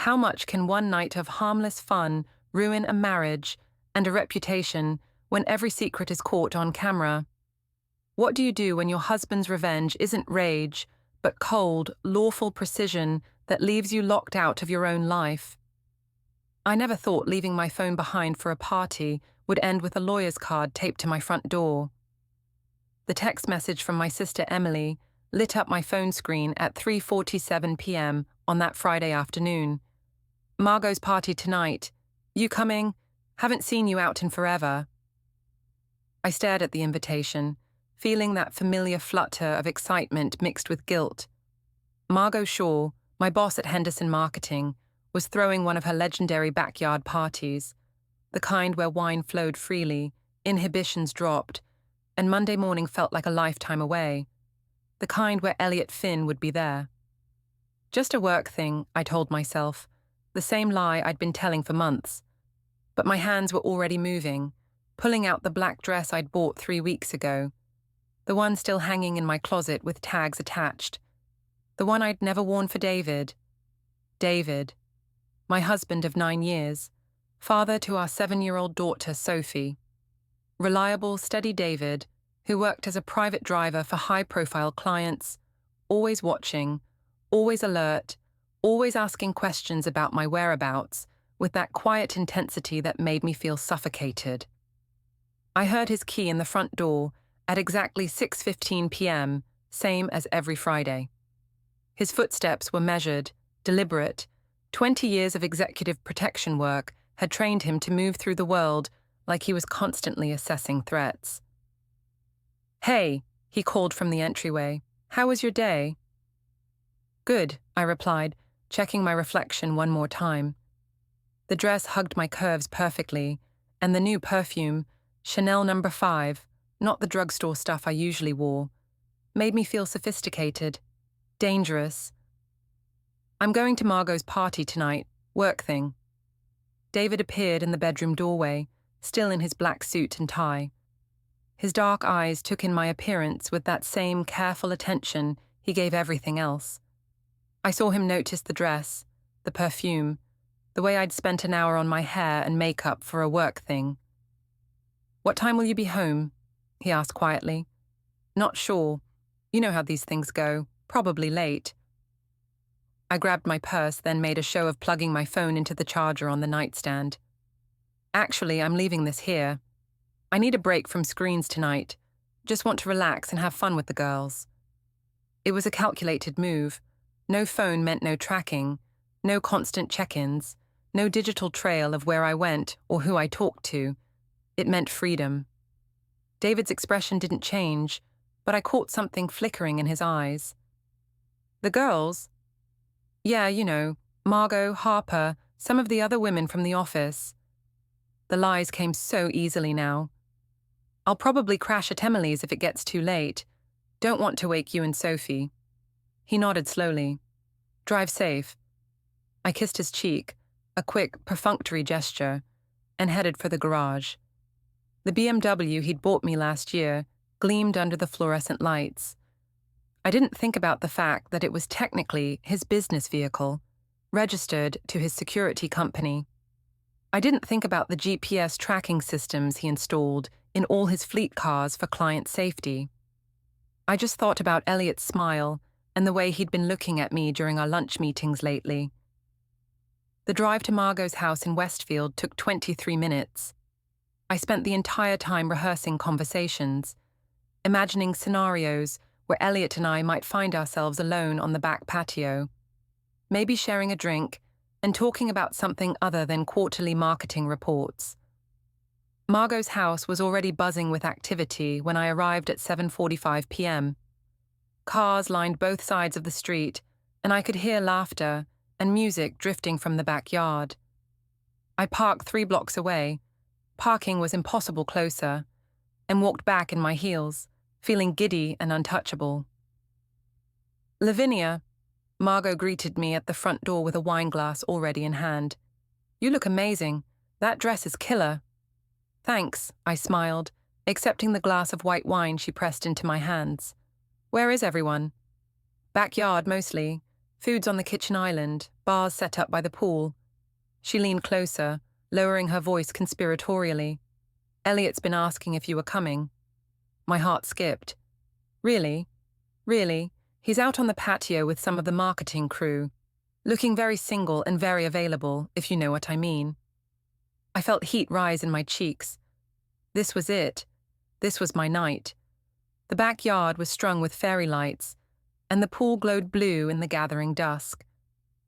How much can one night of harmless fun ruin a marriage and a reputation when every secret is caught on camera? What do you do when your husband's revenge isn't rage, but cold, lawful precision that leaves you locked out of your own life? I never thought leaving my phone behind for a party would end with a lawyer's card taped to my front door. The text message from my sister Emily lit up my phone screen at 3:47 p.m. on that Friday afternoon. "Margot's party tonight. You coming? Haven't seen you out in forever." I stared at the invitation, feeling that familiar flutter of excitement mixed with guilt. Margot Shaw, my boss at Henderson Marketing, was throwing one of her legendary backyard parties, the kind where wine flowed freely, inhibitions dropped, and Monday morning felt like a lifetime away, the kind where Elliot Finn would be there. Just a work thing, I told myself, the same lie I'd been telling for months. But my hands were already moving, pulling out the black dress I'd bought 3 weeks ago, the one still hanging in my closet with tags attached, the one I'd never worn for David. David, my husband of 9 years, father to our 7-year-old daughter Sophie. Reliable, steady David, who worked as a private driver for high-profile clients, always watching, always alert, always asking questions about my whereabouts, with that quiet intensity that made me feel suffocated. I heard his key in the front door at exactly 6:15 p.m., same as every Friday. His footsteps were measured, deliberate. 20 years of executive protection work had trained him to move through the world like he was constantly assessing threats. "Hey," he called from the entryway. "How was your day?" "Good," I replied, checking my reflection one more time. The dress hugged my curves perfectly, and the new perfume, Chanel No. 5, not the drugstore stuff I usually wore, made me feel sophisticated, dangerous. "I'm going to Margot's party tonight, work thing." David appeared in the bedroom doorway, still in his black suit and tie. His dark eyes took in my appearance with that same careful attention he gave everything else. I saw him notice the dress, the perfume, the way I'd spent an hour on my hair and makeup for a work thing. "What time will you be home?" he asked quietly. "Not sure. You know how these things go. Probably late." I grabbed my purse, then made a show of plugging my phone into the charger on the nightstand. "Actually, I'm leaving this here. I need a break from screens tonight. Just want to relax and have fun with the girls." It was a calculated move. No phone meant no tracking, no constant check-ins, no digital trail of where I went or who I talked to. It meant freedom. David's expression didn't change, but I caught something flickering in his eyes. "The girls?" "Yeah, you know, Margot, Harper, some of the other women from the office." The lies came so easily now. "I'll probably crash at Emily's if it gets too late. Don't want to wake you and Sophie." He nodded slowly. "Drive safe." I kissed his cheek, a quick, perfunctory gesture, and headed for the garage. The BMW he'd bought me last year gleamed under the fluorescent lights. I didn't think about the fact that it was technically his business vehicle, registered to his security company. I didn't think about the GPS tracking systems he installed in all his fleet cars for client safety. I just thought about Elliot's smile and the way he'd been looking at me during our lunch meetings lately. The drive to Margot's house in Westfield took 23 minutes. I spent the entire time rehearsing conversations, imagining scenarios where Elliot and I might find ourselves alone on the back patio, maybe sharing a drink and talking about something other than quarterly marketing reports. Margot's house was already buzzing with activity when I arrived at 7:45 p.m. Cars lined both sides of the street, and I could hear laughter and music drifting from the backyard. I parked 3 blocks away. Parking was impossible closer, and walked back in my heels, feeling giddy and untouchable. "Lavinia," Margot greeted me at the front door with a wine glass already in hand. "You look amazing. That dress is killer." "Thanks," I smiled, accepting the glass of white wine she pressed into my hands. "Where is everyone?" "Backyard, mostly. Food's on the kitchen island, bars set up by the pool. She leaned closer, lowering her voice conspiratorially. Elliot's been asking if you were coming. My heart skipped. Really? Really? He's out on the patio with some of the marketing crew, looking very single and very available, if you know what I mean. I felt heat rise in my cheeks. This was it. This was my night. The backyard was strung with fairy lights, and the pool glowed blue in the gathering dusk.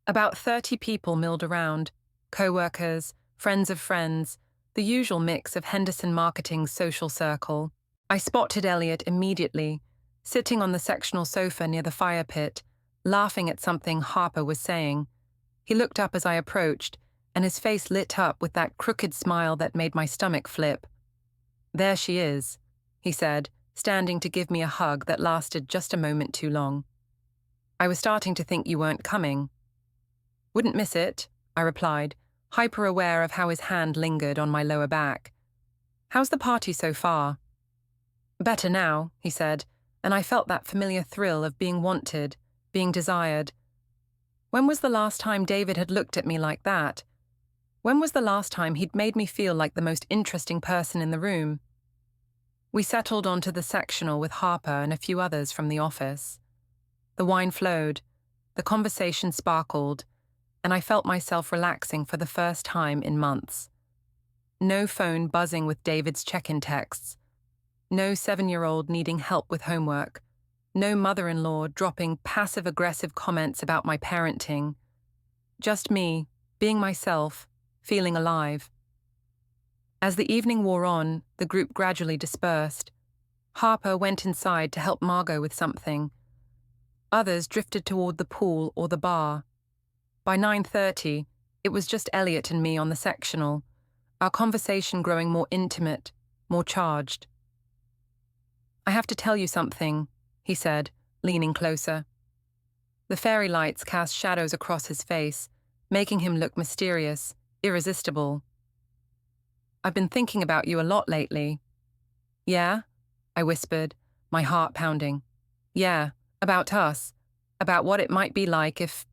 About 30 people milled around, co-workers, friends of friends, the usual mix of Henderson Marketing's social circle. I spotted Elliot immediately, sitting on the sectional sofa near the fire pit, laughing at something Harper was saying. He looked up as I approached, and his face lit up with that crooked smile that made my stomach flip. "There she is," he said, standing to give me a hug that lasted just a moment too long. "I was starting to think you weren't coming." "Wouldn't miss it," I replied, hyper-aware of how his hand lingered on my lower back. "How's the party so far?" "Better now," he said, and I felt that familiar thrill of being wanted, being desired. When was the last time David had looked at me like that? When was the last time he'd made me feel like the most interesting person in the room? We settled onto the sectional with Harper and a few others from the office. The wine flowed, the conversation sparkled, and I felt myself relaxing for the first time in months. No phone buzzing with David's check-in texts. No 7-year-old needing help with homework. No mother-in-law dropping passive-aggressive comments about my parenting. Just me, being myself, feeling alive. As the evening wore on, the group gradually dispersed. Harper went inside to help Margot with something. Others drifted toward the pool or the bar. By 9:30, it was just Elliot and me on the sectional, our conversation growing more intimate, more charged. "I have to tell you something," he said, leaning closer. The fairy lights cast shadows across his face, making him look mysterious, irresistible. "I've been thinking about you a lot lately." "Yeah?" I whispered, my heart pounding. "Yeah, about us. About what it might be like if—"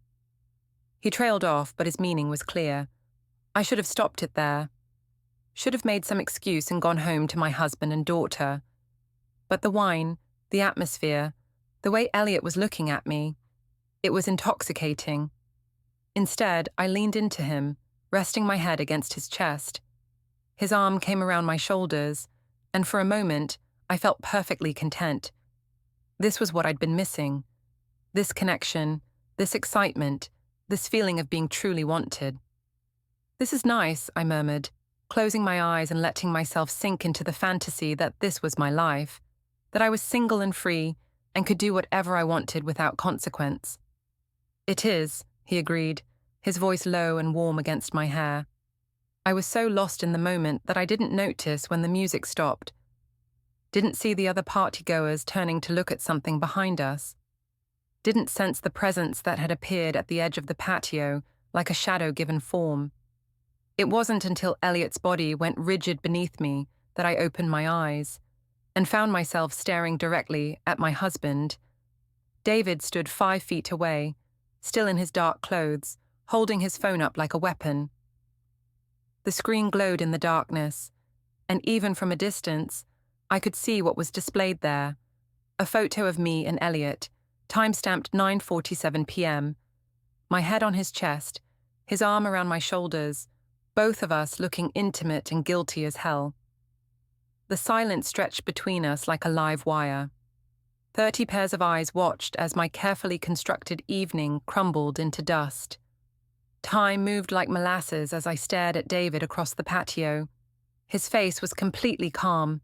He trailed off, but his meaning was clear. I should have stopped it there. Should have made some excuse and gone home to my husband and daughter. But the wine, the atmosphere, the way Elliot was looking at me, it was intoxicating. Instead, I leaned into him, resting my head against his chest. His arm came around my shoulders, and for a moment, I felt perfectly content. This was what I'd been missing. This connection, this excitement, this feeling of being truly wanted. "This is nice," I murmured, closing my eyes and letting myself sink into the fantasy that this was my life, that I was single and free and could do whatever I wanted without consequence. "It is," he agreed, his voice low and warm against my hair. I was so lost in the moment that I didn't notice when the music stopped. Didn't see the other partygoers turning to look at something behind us. Didn't sense the presence that had appeared at the edge of the patio, like a shadow given form. It wasn't until Elliot's body went rigid beneath me that I opened my eyes, and found myself staring directly at my husband. David stood 5 feet away, still in his dark clothes, holding his phone up like a weapon. The screen glowed in the darkness, and even from a distance, I could see what was displayed there. A photo of me and Elliot, time-stamped 9:47 p.m. My head on his chest, his arm around my shoulders, both of us looking intimate and guilty as hell. The silence stretched between us like a live wire. 30 pairs of eyes watched as my carefully constructed evening crumbled into dust. Time moved like molasses as I stared at David across the patio. His face was completely calm.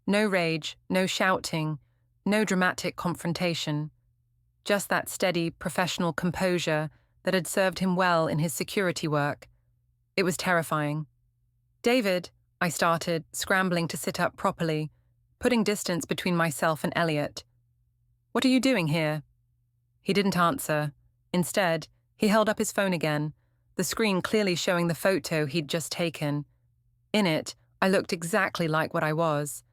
No rage, no shouting, no dramatic confrontation. Just that steady, professional composure that had served him well in his security work. It was terrifying. "David," I started, scrambling to sit up properly, putting distance between myself and Elliot. "What are you doing here?" He didn't answer. Instead, he held up his phone again, the screen clearly showing the photo he'd just taken. In it, I looked exactly like what I was,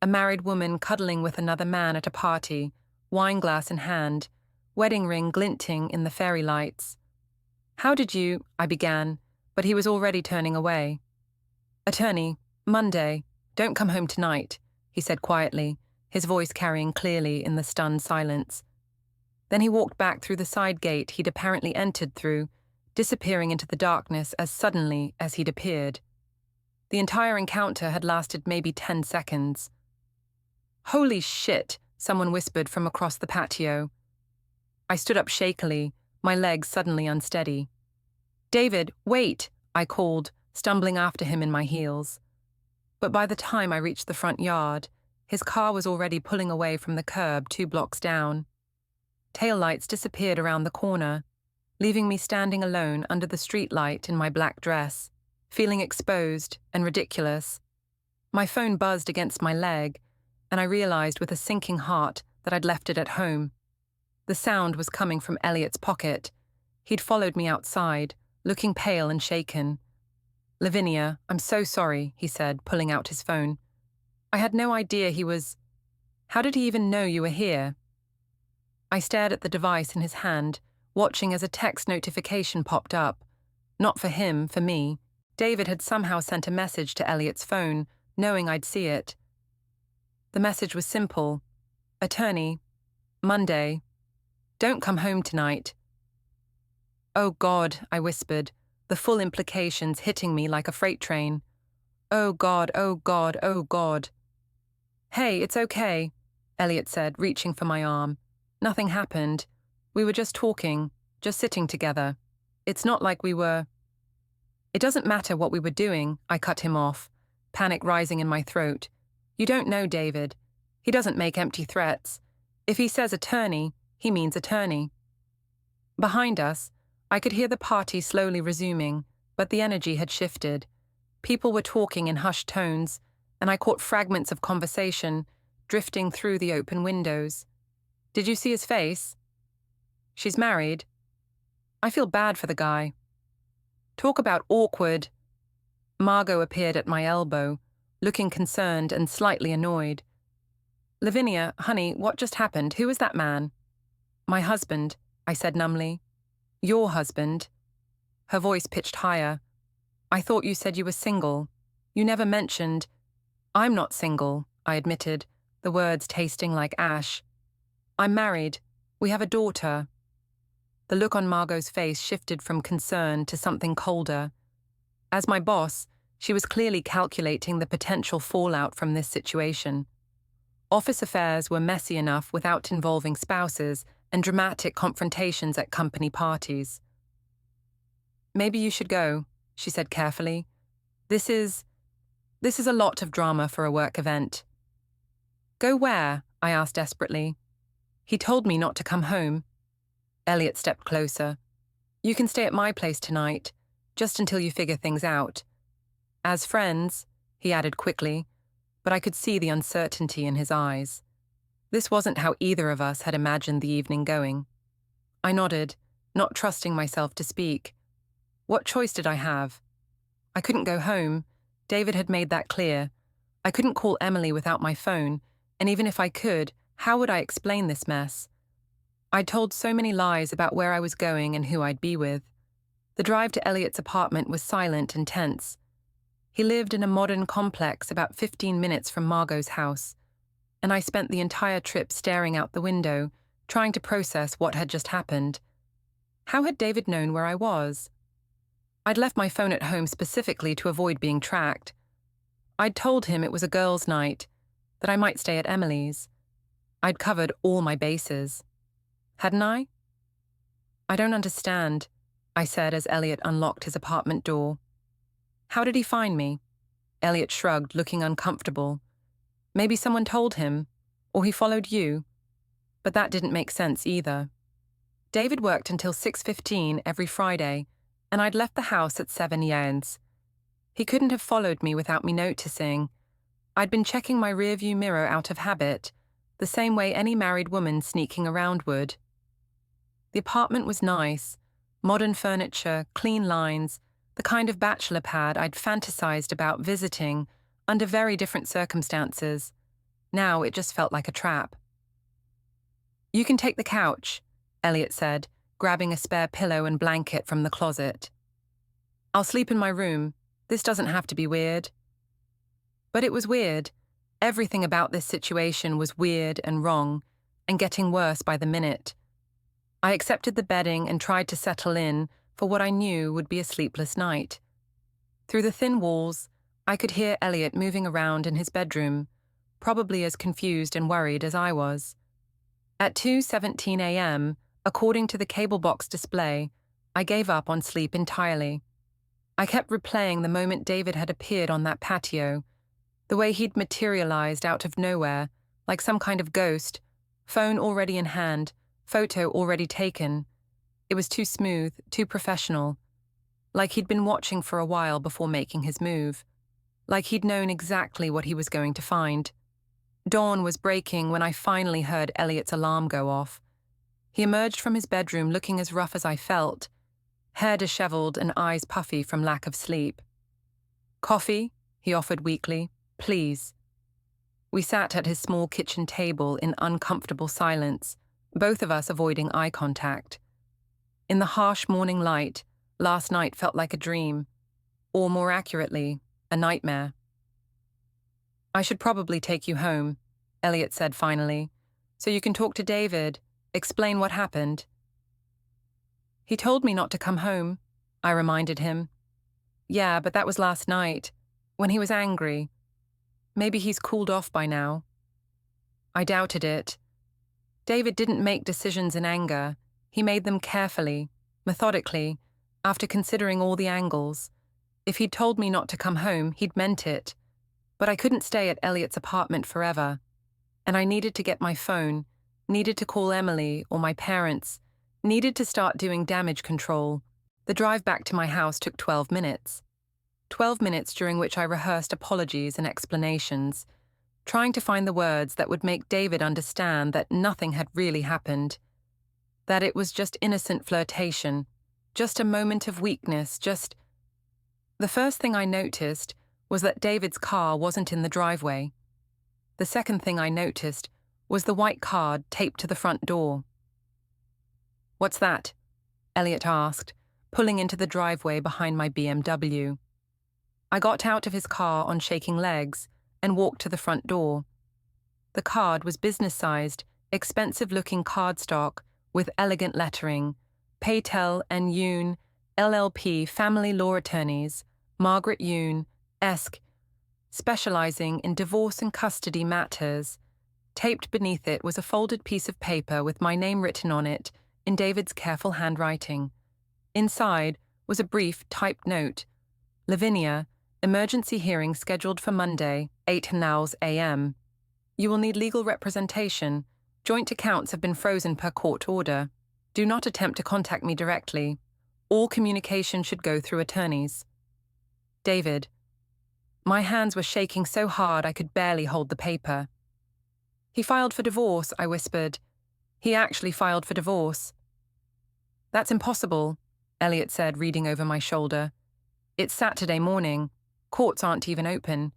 a married woman cuddling with another man at a party, wine glass in hand, wedding ring glinting in the fairy lights. "How did you—" I began, but he was already turning away. "Attorney, Monday, don't come home tonight," he said quietly, his voice carrying clearly in the stunned silence. Then he walked back through the side gate he'd apparently entered through, disappearing into the darkness as suddenly as he'd appeared. The entire encounter had lasted maybe 10 seconds. "Holy shit," someone whispered from across the patio. I stood up shakily, my legs suddenly unsteady. "David, wait," I called, stumbling after him in my heels. But by the time I reached the front yard, his car was already pulling away from the curb 2 blocks down. Taillights disappeared around the corner, leaving me standing alone under the streetlight in my black dress, feeling exposed and ridiculous. My phone buzzed against my leg, and I realized with a sinking heart that I'd left it at home. The sound was coming from Elliot's pocket. He'd followed me outside, looking pale and shaken. "Lavinia, I'm so sorry," he said, pulling out his phone. "I had no idea he was— How did he even know you were here?" I stared at the device in his hand, watching as a text notification popped up. Not for him, for me. David had somehow sent a message to Elliot's phone, knowing I'd see it. The message was simple. "Attorney, Monday. Don't come home tonight." "Oh God," I whispered, the full implications hitting me like a freight train. "Oh God, oh God, oh God." "Hey, it's okay," Elliot said, reaching for my arm. "Nothing happened. We were just talking, just sitting together. It's not like we were—" "It doesn't matter what we were doing," I cut him off, panic rising in my throat. "You don't know David. He doesn't make empty threats. If he says attorney, he means attorney." Behind us, I could hear the party slowly resuming, but the energy had shifted. People were talking in hushed tones, and I caught fragments of conversation drifting through the open windows. "Did you see his face?" "She's married." "I feel bad for the guy." "Talk about awkward." Margot appeared at my elbow, looking concerned and slightly annoyed. "Lavinia, honey, what just happened? Who is that man?" "My husband," I said numbly. "Your husband?" Her voice pitched higher. "I thought you said you were single. You never mentioned—" "I'm not single," I admitted, the words tasting like ash. "I'm married. We have a daughter." The look on Margot's face shifted from concern to something colder. As my boss, she was clearly calculating the potential fallout from this situation. Office affairs were messy enough without involving spouses and dramatic confrontations at company parties. "Maybe you should go," she said carefully. This is a lot of drama for a work event." "Go where?" I asked desperately. "He told me not to come home." Elliot stepped closer. "You can stay at my place tonight, just until you figure things out. As friends," he added quickly, but I could see the uncertainty in his eyes. This wasn't how either of us had imagined the evening going. I nodded, not trusting myself to speak. What choice did I have? I couldn't go home. David had made that clear. I couldn't call Emily without my phone, and even if I could, how would I explain this mess? I'd told so many lies about where I was going and who I'd be with. The drive to Elliot's apartment was silent and tense. He lived in a modern complex about 15 minutes from Margot's house, and I spent the entire trip staring out the window, trying to process what had just happened. How had David known where I was? I'd left my phone at home specifically to avoid being tracked. I'd told him it was a girls' night, that I might stay at Emily's. I'd covered all my bases. Hadn't I? "I don't understand," I said as Elliot unlocked his apartment door. "How did he find me?" Elliot shrugged, looking uncomfortable. "Maybe someone told him, or he followed you." But that didn't make sense either. David worked until 6:15 every Friday, and I'd left the house at 7 yards. He couldn't have followed me without me noticing. I'd been checking my rearview mirror out of habit, the same way any married woman sneaking around would. The apartment was nice, modern furniture, clean lines, the kind of bachelor pad I'd fantasized about visiting under very different circumstances. Now it just felt like a trap. "You can take the couch," Elliot said, grabbing a spare pillow and blanket from the closet. I'll sleep in my room. This doesn't have to be weird. But it was weird. Everything about this situation was weird and wrong, and getting worse by the minute. I accepted the bedding and tried to settle in for what I knew would be a sleepless night. Through the thin walls, I could hear Elliot moving around in his bedroom, probably as confused and worried as I was. At 2:17 a.m., according to the cable box display, I gave up on sleep entirely. I kept replaying the moment David had appeared on that patio, the way he'd materialized out of nowhere, like some kind of ghost, phone already in hand, photo already taken. It was too smooth, too professional. Like he'd been watching for a while before making his move. Like he'd known exactly what he was going to find. Dawn was breaking when I finally heard Elliot's alarm go off. He emerged from his bedroom looking as rough as I felt, hair disheveled and eyes puffy from lack of sleep. "Coffee?" he offered weakly. "Please." We sat at his small kitchen table in uncomfortable silence, both of us avoiding eye contact. In the harsh morning light, last night felt like a dream, or more accurately, a nightmare. "I should probably take you home," Elliot said finally, "so you can talk to David, explain what happened." "He told me not to come home," I reminded him. "Yeah, but that was last night, when he was angry. Maybe he's cooled off by now." I doubted it. David didn't make decisions in anger. He made them carefully, methodically, after considering all the angles. If he'd told me not to come home, he'd meant it. But I couldn't stay at Elliot's apartment forever. And I needed to get my phone, needed to call Emily or my parents, needed to start doing damage control. The drive back to my house took 12 minutes. 12 minutes during which I rehearsed apologies and explanations, trying to find the words that would make David understand that nothing had really happened, that it was just innocent flirtation, just a moment of weakness, just... The first thing I noticed was that David's car wasn't in the driveway. The second thing I noticed was the white card taped to the front door. "What's that?" Elliot asked, pulling into the driveway behind my BMW. I got out of his car on shaking legs and walked to the front door. The card was business-sized, expensive-looking cardstock with elegant lettering, Paytel and Yoon, LLP Family Law Attorneys, Margaret Yoon, Esq, specializing in divorce and custody matters. Taped beneath it was a folded piece of paper with my name written on it in David's careful handwriting. Inside was a brief typed note. "Lavinia, emergency hearing scheduled for Monday, 8 a.m. You will need legal representation. Joint accounts have been frozen per court order. Do not attempt to contact me directly. All communication should go through attorneys. David." My hands were shaking so hard I could barely hold the paper. "He filed for divorce," I whispered. "He actually filed for divorce." "That's impossible," Elliot said, reading over my shoulder. "It's Saturday morning. Courts aren't even open.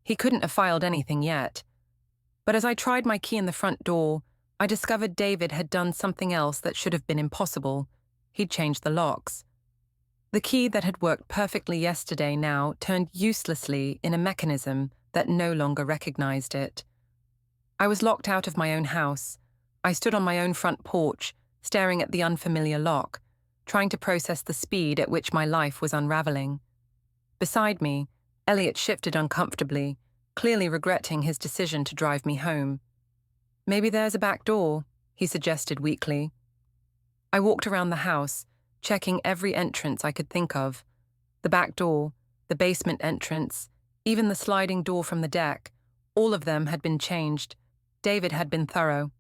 He couldn't have filed anything yet." But as I tried my key in the front door, I discovered David had done something else that should have been impossible. He'd changed the locks. The key that had worked perfectly yesterday now turned uselessly in a mechanism that no longer recognized it. I was locked out of my own house. I stood on my own front porch, staring at the unfamiliar lock, trying to process the speed at which my life was unraveling. Beside me, Elliot shifted uncomfortably, clearly regretting his decision to drive me home. "Maybe there's a back door," he suggested weakly. I walked around the house, checking every entrance I could think of. The back door, the basement entrance, even the sliding door from the deck, all of them had been changed. David had been thorough.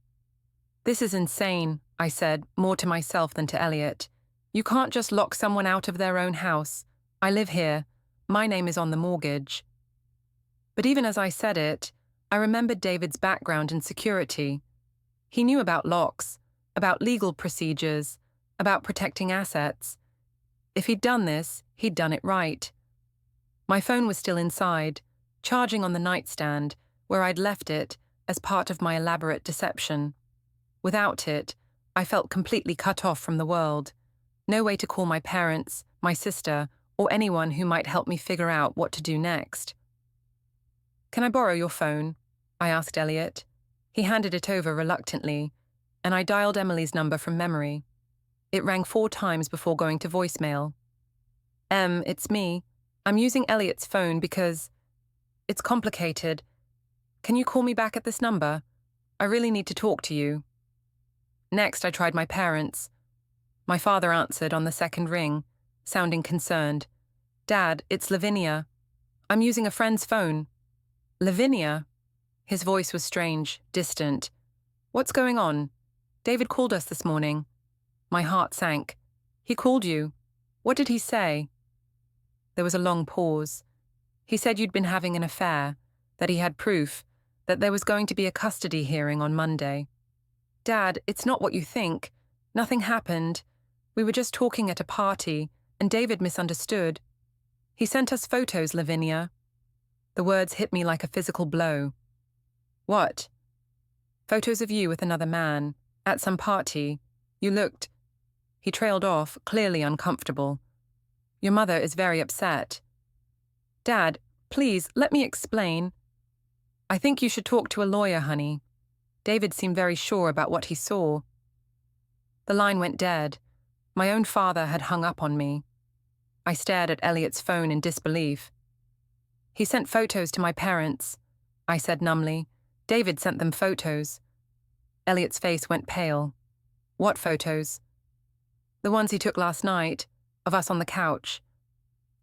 "This is insane," I said, more to myself than to Elliot. "You can't just lock someone out of their own house. I live here. My name is on the mortgage." But even as I said it, I remembered David's background in security. He knew about locks, about legal procedures, about protecting assets. If he'd done this, he'd done it right. My phone was still inside, charging on the nightstand, where I'd left it as part of my elaborate deception. Without it, I felt completely cut off from the world. No way to call my parents, my sister, or anyone who might help me figure out what to do next. "Can I borrow your phone?" I asked Elliot. He handed it over reluctantly, and I dialed Emily's number from memory. It rang 4 times before going to voicemail. It's me. I'm using Elliot's phone because it's complicated. Can you call me back at this number? I really need to talk to you." Next, I tried my parents. My father answered on the second ring, sounding concerned. "Dad, it's Lavinia. I'm using a friend's phone." "Lavinia?" His voice was strange, distant. "What's going on? David called us this morning." My heart sank. "He called you. What did he say?" There was a long pause. "He said you'd been having an affair, that he had proof, that there was going to be a custody hearing on Monday." "Dad, it's not what you think. Nothing happened. We were just talking at a party, and David misunderstood. He sent us photos, Lavinia." The words hit me like a physical blow. "What?" "Photos of you with another man, at some party. You looked—" He trailed off, clearly uncomfortable. "Your mother is very upset." "Dad, please, let me explain." "I think you should talk to a lawyer, honey." David seemed very sure about what he saw. The line went dead. My own father had hung up on me. I stared at Elliot's phone in disbelief. "He sent photos to my parents," I said numbly. "David sent them photos." Elliot's face went pale. "What photos?" "The ones he took last night, of us on the couch."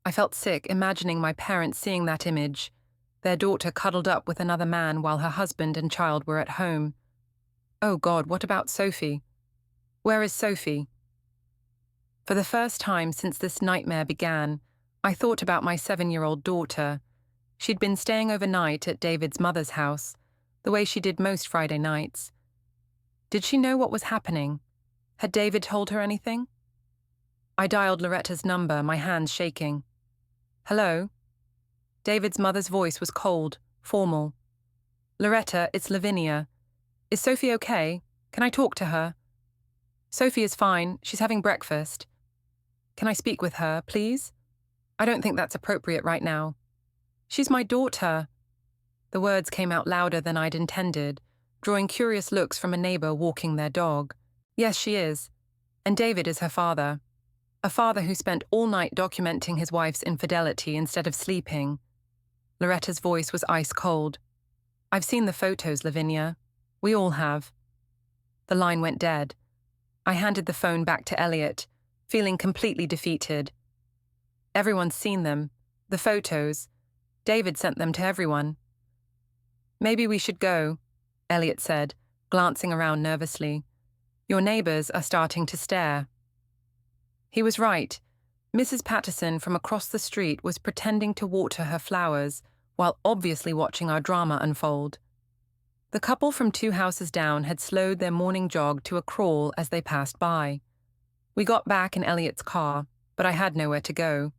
I felt sick imagining my parents seeing that image, their daughter cuddled up with another man while her husband and child were at home. Oh God, what about Sophie? Where is Sophie? For the first time since this nightmare began, I thought about my 7-year-old daughter. She'd been staying overnight at David's mother's house, the way she did most Friday nights. Did she know what was happening? Had David told her anything? I dialed Loretta's number, my hands shaking. "Hello?" David's mother's voice was cold, formal. "Loretta, it's Lavinia. Is Sophie okay? Can I talk to her?" "Sophie is fine. She's having breakfast." "Can I speak with her, please?" "I don't think that's appropriate right now." "She's my daughter." The words came out louder than I'd intended, drawing curious looks from a neighbor walking their dog. "Yes, she is. And David is her father. A father who spent all night documenting his wife's infidelity instead of sleeping." Loretta's voice was ice cold. "I've seen the photos, Lavinia. We all have." The line went dead. I handed the phone back to Elliot, feeling completely defeated. "Everyone's seen them. The photos. David sent them to everyone." "Maybe we should go," Elliot said, glancing around nervously. "Your neighbors are starting to stare." He was right. Mrs. Patterson from across the street was pretending to water her flowers while obviously watching our drama unfold. The couple from 2 houses down had slowed their morning jog to a crawl as they passed by. We got back in Elliot's car, but I had nowhere to go.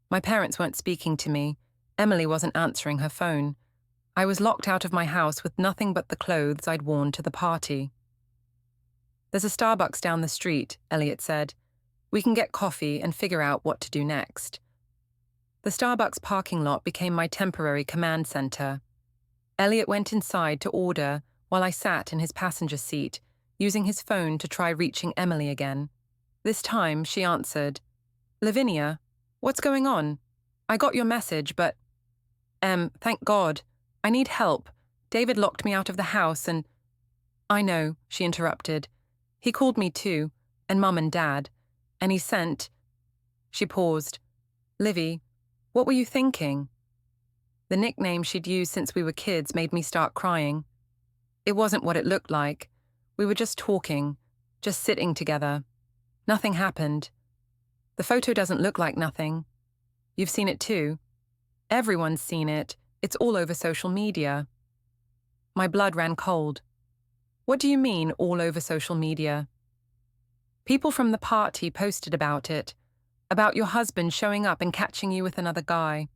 My parents weren't speaking to me. Emily wasn't answering her phone. I was locked out of my house with nothing but the clothes I'd worn to the party. "There's a Starbucks down the street," Elliot said. "We can get coffee and figure out what to do next." The Starbucks parking lot became my temporary command center. Elliot went inside to order while I sat in his passenger seat, using his phone to try reaching Emily again. This time, she answered. "Lavinia, what's going on? I got your message, but—" Thank God. I need help. David locked me out of the house and—" "I know," she interrupted. "He called me too, and Mum and Dad. And he sent—" She paused. "Livy, what were you thinking?" The nickname she'd used since we were kids made me start crying. It wasn't what it looked like. We were just talking, just sitting together. Nothing happened. The photo doesn't look like nothing. You've seen it too. Everyone's seen it. It's all over social media. My blood ran cold. What do you mean, all over social media? People from the party posted about it, about your husband showing up and catching you with another guy.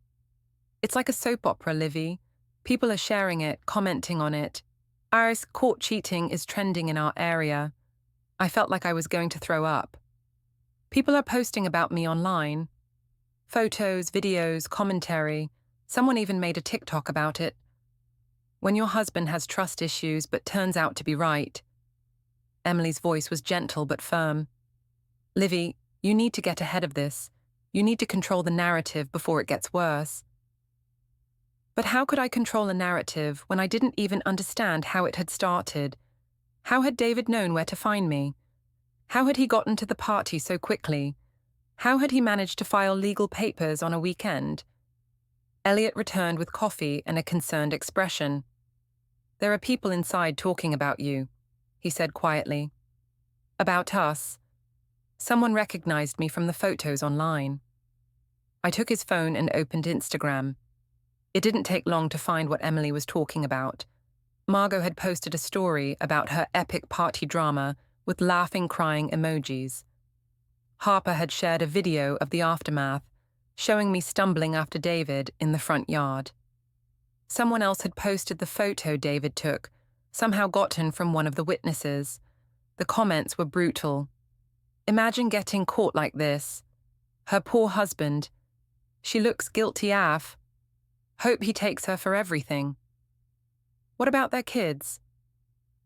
It's like a soap opera, Livy. People are sharing it, commenting on it. Iris, caught cheating is trending in our area. I felt like I was going to throw up. People are posting about me online. Photos, videos, commentary. Someone even made a TikTok about it. When your husband has trust issues but turns out to be right. Emily's voice was gentle but firm. Livy, you need to get ahead of this. You need to control the narrative before it gets worse. But how could I control a narrative when I didn't even understand how it had started? How had David known where to find me? How had he gotten to the party so quickly? How had he managed to file legal papers on a weekend? Elliot returned with coffee and a concerned expression. There are people inside talking about you, he said quietly. About us. Someone recognized me from the photos online. I took his phone and opened Instagram. It didn't take long to find what Emily was talking about. Margot had posted a story about her epic party drama with laughing, crying emojis. Harper had shared a video of the aftermath, showing me stumbling after David in the front yard. Someone else had posted the photo David took, somehow gotten from one of the witnesses. The comments were brutal. Imagine getting caught like this. Her poor husband. She looks guilty AF. Hope he takes her for everything. What about their kids?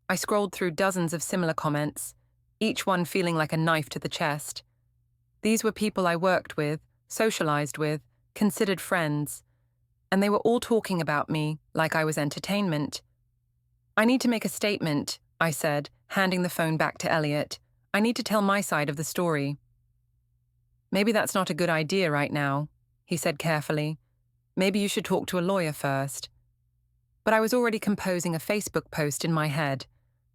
I scrolled through dozens of similar comments, each one feeling like a knife to the chest. These were people I worked with, socialized with, considered friends, and they were all talking about me like I was entertainment. I need to make a statement, I said, handing the phone back to Elliot. I need to tell my side of the story. Maybe that's not a good idea right now, he said carefully. Maybe you should talk to a lawyer first. But I was already composing a Facebook post in my head,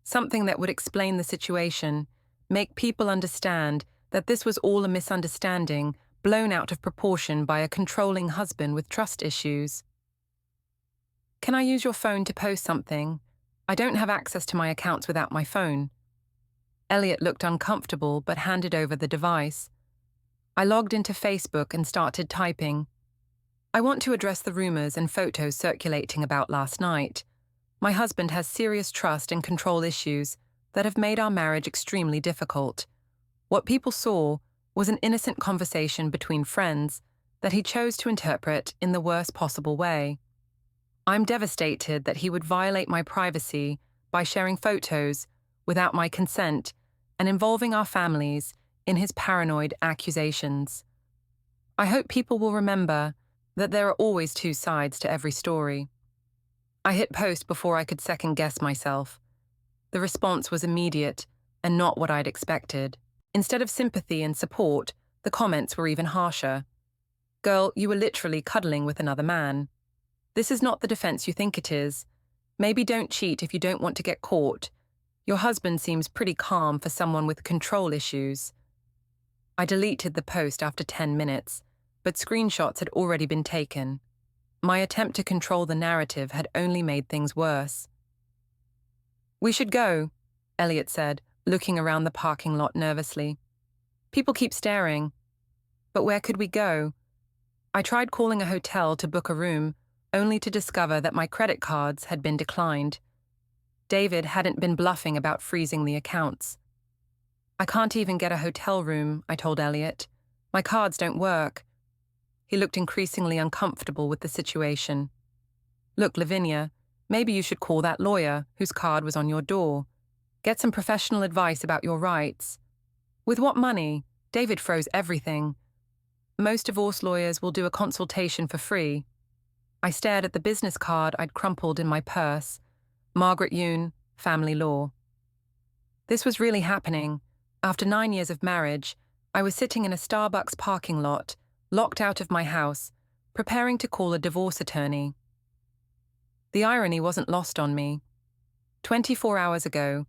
something that would explain the situation, make people understand that this was all a misunderstanding, blown out of proportion by a controlling husband with trust issues. Can I use your phone to post something? I don't have access to my accounts without my phone. Elliot looked uncomfortable but handed over the device. I logged into Facebook and started typing. I want to address the rumors and photos circulating about last night. My husband has serious trust and control issues that have made our marriage extremely difficult. What people saw was an innocent conversation between friends that he chose to interpret in the worst possible way. I'm devastated that he would violate my privacy by sharing photos without my consent and involving our families in his paranoid accusations. I hope people will remember that there are always two sides to every story. I hit post before I could second-guess myself. The response was immediate and not what I'd expected. Instead of sympathy and support, the comments were even harsher. Girl, you were literally cuddling with another man. This is not the defense you think it is. Maybe don't cheat if you don't want to get caught. Your husband seems pretty calm for someone with control issues. I deleted the post after 10 minutes, but screenshots had already been taken. My attempt to control the narrative had only made things worse. We should go, Elliot said, looking around the parking lot nervously. People keep staring. But where could we go? I tried calling a hotel to book a room, only to discover that my credit cards had been declined. David hadn't been bluffing about freezing the accounts. I can't even get a hotel room, I told Elliot. My cards don't work. He looked increasingly uncomfortable with the situation. Look, Lavinia, maybe you should call that lawyer whose card was on your door. Get some professional advice about your rights. With what money? David froze everything. Most divorce lawyers will do a consultation for free. I stared at the business card I'd crumpled in my purse. Margaret Yoon, Family Law. This was really happening. After 9 years of marriage, I was sitting in a Starbucks parking lot, locked out of my house, preparing to call a divorce attorney. The irony wasn't lost on me. 24 hours ago,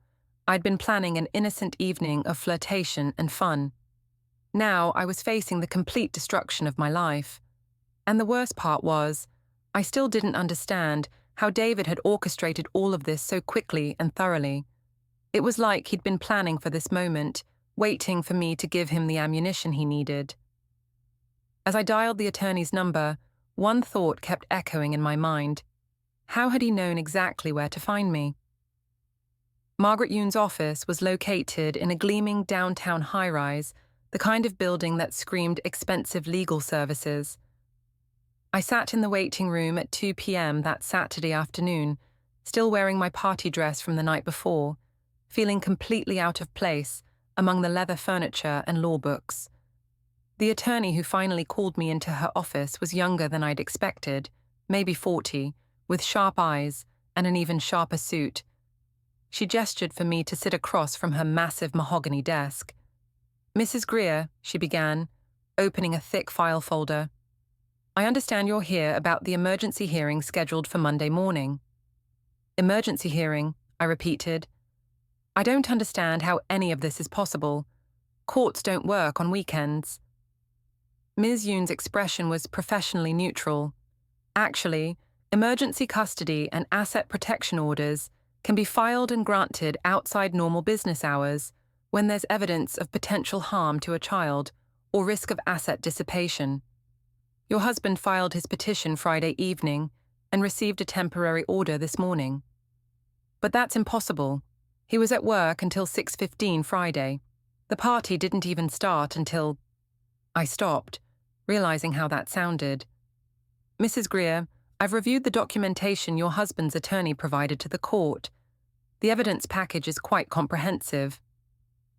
I'd been planning an innocent evening of flirtation and fun. Now I was facing the complete destruction of my life. And the worst part was, I still didn't understand how David had orchestrated all of this so quickly and thoroughly. It was like he'd been planning for this moment, waiting for me to give him the ammunition he needed. As I dialed the attorney's number, one thought kept echoing in my mind. How had he known exactly where to find me? Margaret Yoon's office was located in a gleaming downtown high-rise, the kind of building that screamed expensive legal services. I sat in the waiting room at 2 p.m. that Saturday afternoon, still wearing my party dress from the night before, feeling completely out of place among the leather furniture and law books. The attorney who finally called me into her office was younger than I'd expected, maybe 40, with sharp eyes and an even sharper suit. She gestured for me to sit across from her massive mahogany desk. "Mrs. Greer," she began, opening a thick file folder. "I understand you're here about the emergency hearing scheduled for Monday morning." "Emergency hearing," I repeated. "I don't understand how any of this is possible. Courts don't work on weekends." Ms. Yoon's expression was professionally neutral. "Actually, emergency custody and asset protection orders can be filed and granted outside normal business hours when there's evidence of potential harm to a child or risk of asset dissipation. Your husband filed his petition Friday evening and received a temporary order this morning. But that's impossible. He was at work until 6:15 Friday. The party didn't even start until—" I stopped, realizing how that sounded. "Mrs. Greer, I've reviewed the documentation your husband's attorney provided to the court. The evidence package is quite comprehensive."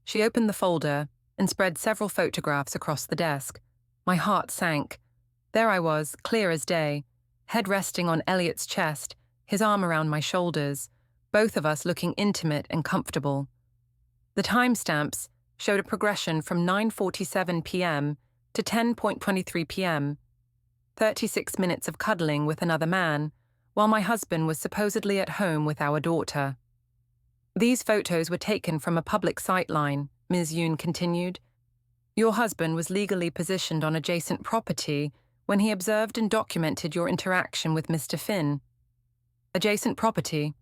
She opened the folder and spread several photographs across the desk. My heart sank. There I was, clear as day, head resting on Elliot's chest, his arm around my shoulders, both of us looking intimate and comfortable. The timestamps showed a progression from 9:47 p.m. to 10:23 p.m., 36 minutes of cuddling with another man, while my husband was supposedly at home with our daughter. "These photos were taken from a public sightline," Ms. Yoon continued. "Your husband was legally positioned on adjacent property when he observed and documented your interaction with Mr. Finn." "Adjacent property?"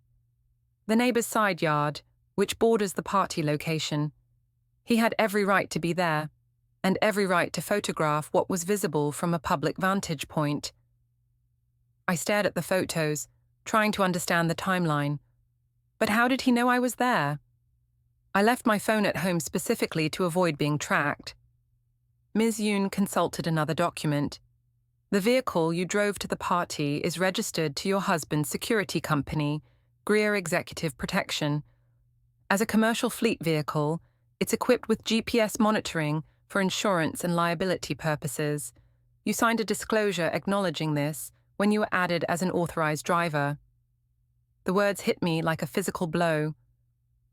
"The neighbor's side yard, which borders the party location. He had every right to be there, and every right to photograph what was visible from a public vantage point." I stared at the photos, trying to understand the timeline. But how did he know I was there? "I left my phone at home specifically to avoid being tracked." Ms. Yoon consulted another document. "The vehicle you drove to the party is registered to your husband's security company, Greer Executive Protection. As a commercial fleet vehicle, it's equipped with GPS monitoring for insurance and liability purposes. You signed a disclosure acknowledging this when you were added as an authorized driver." The words hit me like a physical blow.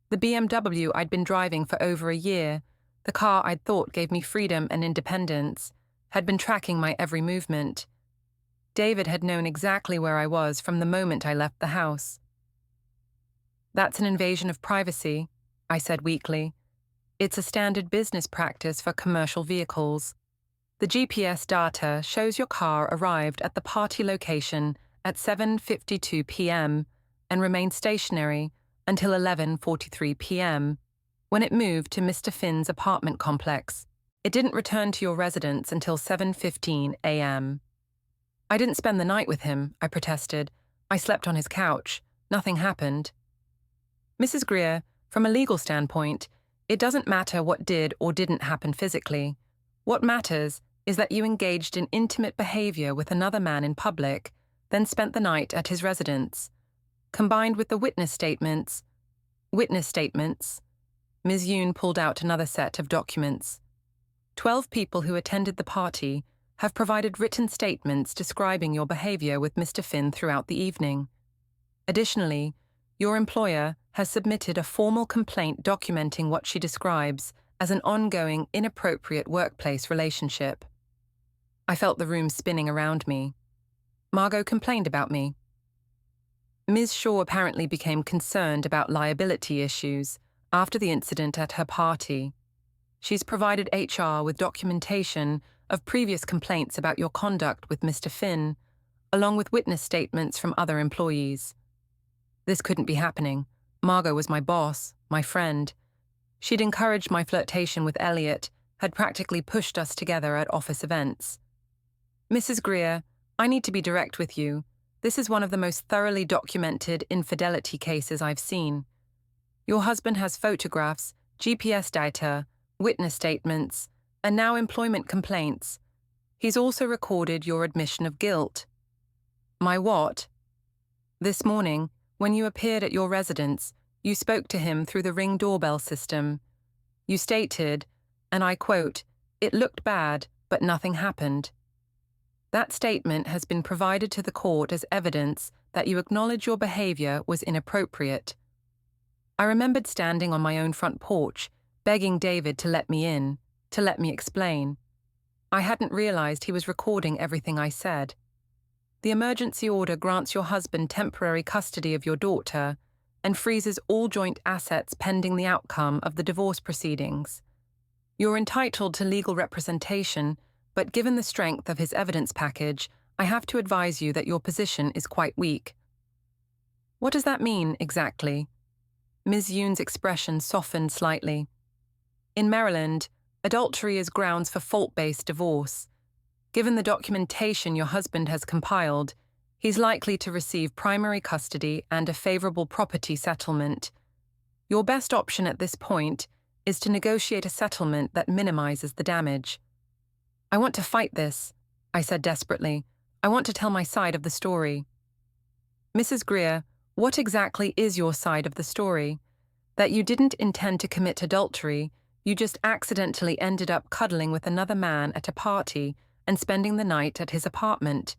The BMW I'd been driving for over a year, the car I'd thought gave me freedom and independence, had been tracking my every movement. David had known exactly where I was from the moment I left the house. "That's an invasion of privacy," I said weakly. "It's a standard business practice for commercial vehicles. The GPS data shows your car arrived at the party location at 7:52 p.m. and remained stationary until 11:43 p.m., when it moved to Mr. Finn's apartment complex. It didn't return to your residence until 7:15 a.m. "I didn't spend the night with him," I protested. "I slept on his couch. Nothing happened." "Mrs. Greer, from a legal standpoint, it doesn't matter what did or didn't happen physically. What matters is that you engaged in intimate behavior with another man in public, then spent the night at his residence. Combined with the witness statements..." "Witness statements?" Ms. Yoon pulled out another set of documents. 12 people who attended the party have provided written statements describing your behavior with Mr. Finn throughout the evening. Additionally, your employer has submitted a formal complaint documenting what she describes as an ongoing, inappropriate workplace relationship. I felt the room spinning around me. Margot complained about me. Ms. Shaw apparently became concerned about liability issues after the incident at her party. She's provided HR with documentation of previous complaints about your conduct with Mr. Finn, along with witness statements from other employees. This couldn't be happening. Margot was my boss, my friend. She'd encouraged my flirtation with Elliot, had practically pushed us together at office events. "Mrs. Greer, I need to be direct with you. This is one of the most thoroughly documented infidelity cases I've seen. Your husband has photographs, GPS data, witness statements, and now employment complaints. He's also recorded your admission of guilt. My what? This morning, when you appeared at your residence, you spoke to him through the Ring doorbell system. You stated, and I quote, "It looked bad, but nothing happened." That statement has been provided to the court as evidence that you acknowledge your behavior was inappropriate. I remembered standing on my own front porch, begging David to let me in, to let me explain. I hadn't realized he was recording everything I said. The emergency order grants your husband temporary custody of your daughter and freezes all joint assets pending the outcome of the divorce proceedings. You're entitled to legal representation, but given the strength of his evidence package, I have to advise you that your position is quite weak. What does that mean, exactly? Ms. Yoon's expression softened slightly. In Maryland, adultery is grounds for fault-based divorce. Given the documentation your husband has compiled, he's likely to receive primary custody and a favorable property settlement. Your best option at this point is to negotiate a settlement that minimizes the damage. I want to fight this, I said desperately. I want to tell my side of the story. Mrs. Greer, what exactly is your side of the story? That you didn't intend to commit adultery, you just accidentally ended up cuddling with another man at a party and spending the night at his apartment.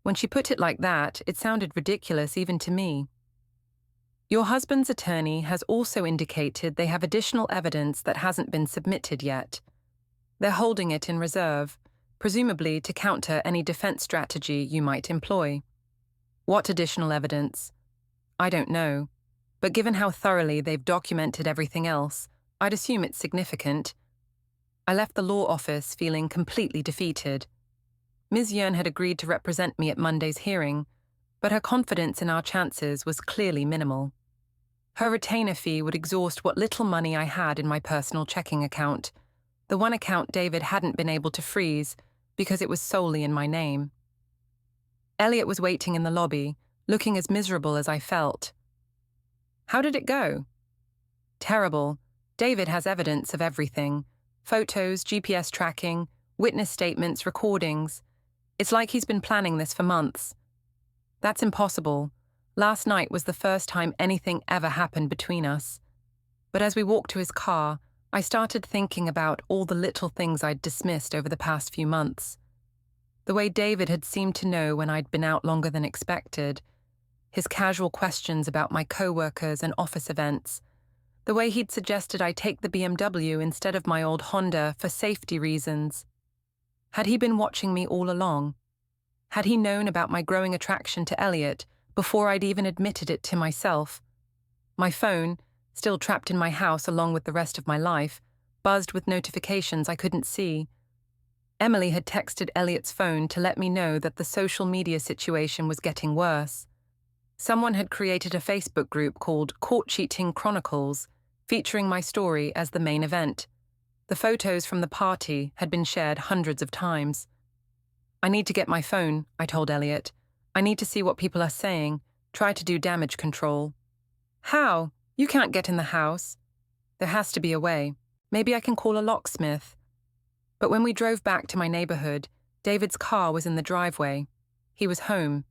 When she put it like that, it sounded ridiculous even to me. Your husband's attorney has also indicated they have additional evidence that hasn't been submitted yet. They're holding it in reserve, presumably to counter any defense strategy you might employ. What additional evidence? I don't know, but given how thoroughly they've documented everything else, I'd assume it's significant. I left the law office feeling completely defeated. Ms. Yearn had agreed to represent me at Monday's hearing, but her confidence in our chances was clearly minimal. Her retainer fee would exhaust what little money I had in my personal checking account, the one account David hadn't been able to freeze because it was solely in my name. Elliot was waiting in the lobby, looking as miserable as I felt. How did it go? Terrible. David has evidence of everything. Photos, GPS tracking, witness statements, recordings. It's like he's been planning this for months. That's impossible. Last night was the first time anything ever happened between us. But as we walked to his car, I started thinking about all the little things I'd dismissed over the past few months. The way David had seemed to know when I'd been out longer than expected, his casual questions about my co-workers and office events, the way he'd suggested I take the BMW instead of my old Honda for safety reasons. Had he been watching me all along? Had he known about my growing attraction to Elliot before I'd even admitted it to myself? My phone, still trapped in my house along with the rest of my life, buzzed with notifications I couldn't see. Emily had texted Elliot's phone to let me know that the social media situation was getting worse. Someone had created a Facebook group called Court Cheating Chronicles, featuring my story as the main event. The photos from the party had been shared hundreds of times. I need to get my phone, I told Elliot. I need to see what people are saying, try to do damage control. How? You can't get in the house. There has to be a way. Maybe I can call a locksmith. But when we drove back to my neighborhood, David's car was in the driveway. He was home.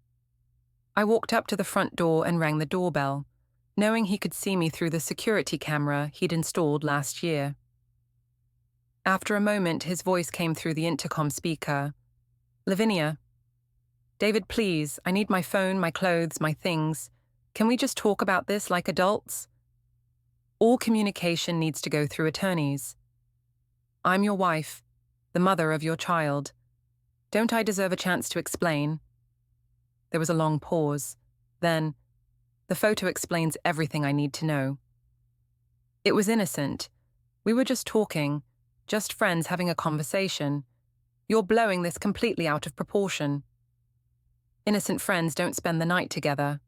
I walked up to the front door and rang the doorbell, knowing he could see me through the security camera he'd installed last year. After a moment, his voice came through the intercom speaker. Lavinia. David, please, I need my phone, my clothes, my things. Can we just talk about this like adults? All communication needs to go through attorneys. I'm your wife, the mother of your child. Don't I deserve a chance to explain? There was a long pause. Then, the photo explains everything I need to know. It was innocent. We were just talking, just friends having a conversation. You're blowing this completely out of proportion. Innocent friends don't spend the night together.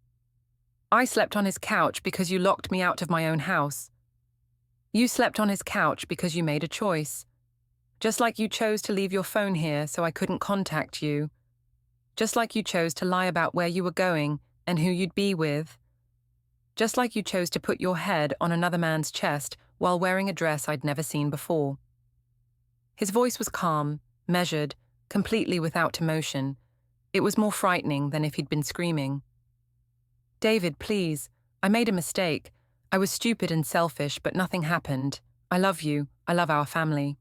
I slept on his couch because you locked me out of my own house. You slept on his couch because you made a choice. Just like you chose to leave your phone here so I couldn't contact you. Just like you chose to lie about where you were going and who you'd be with. Just like you chose to put your head on another man's chest while wearing a dress I'd never seen before. His voice was calm, measured, completely without emotion. It was more frightening than if he'd been screaming. David, please. I made a mistake. I was stupid and selfish, but nothing happened. I love you. I love our family.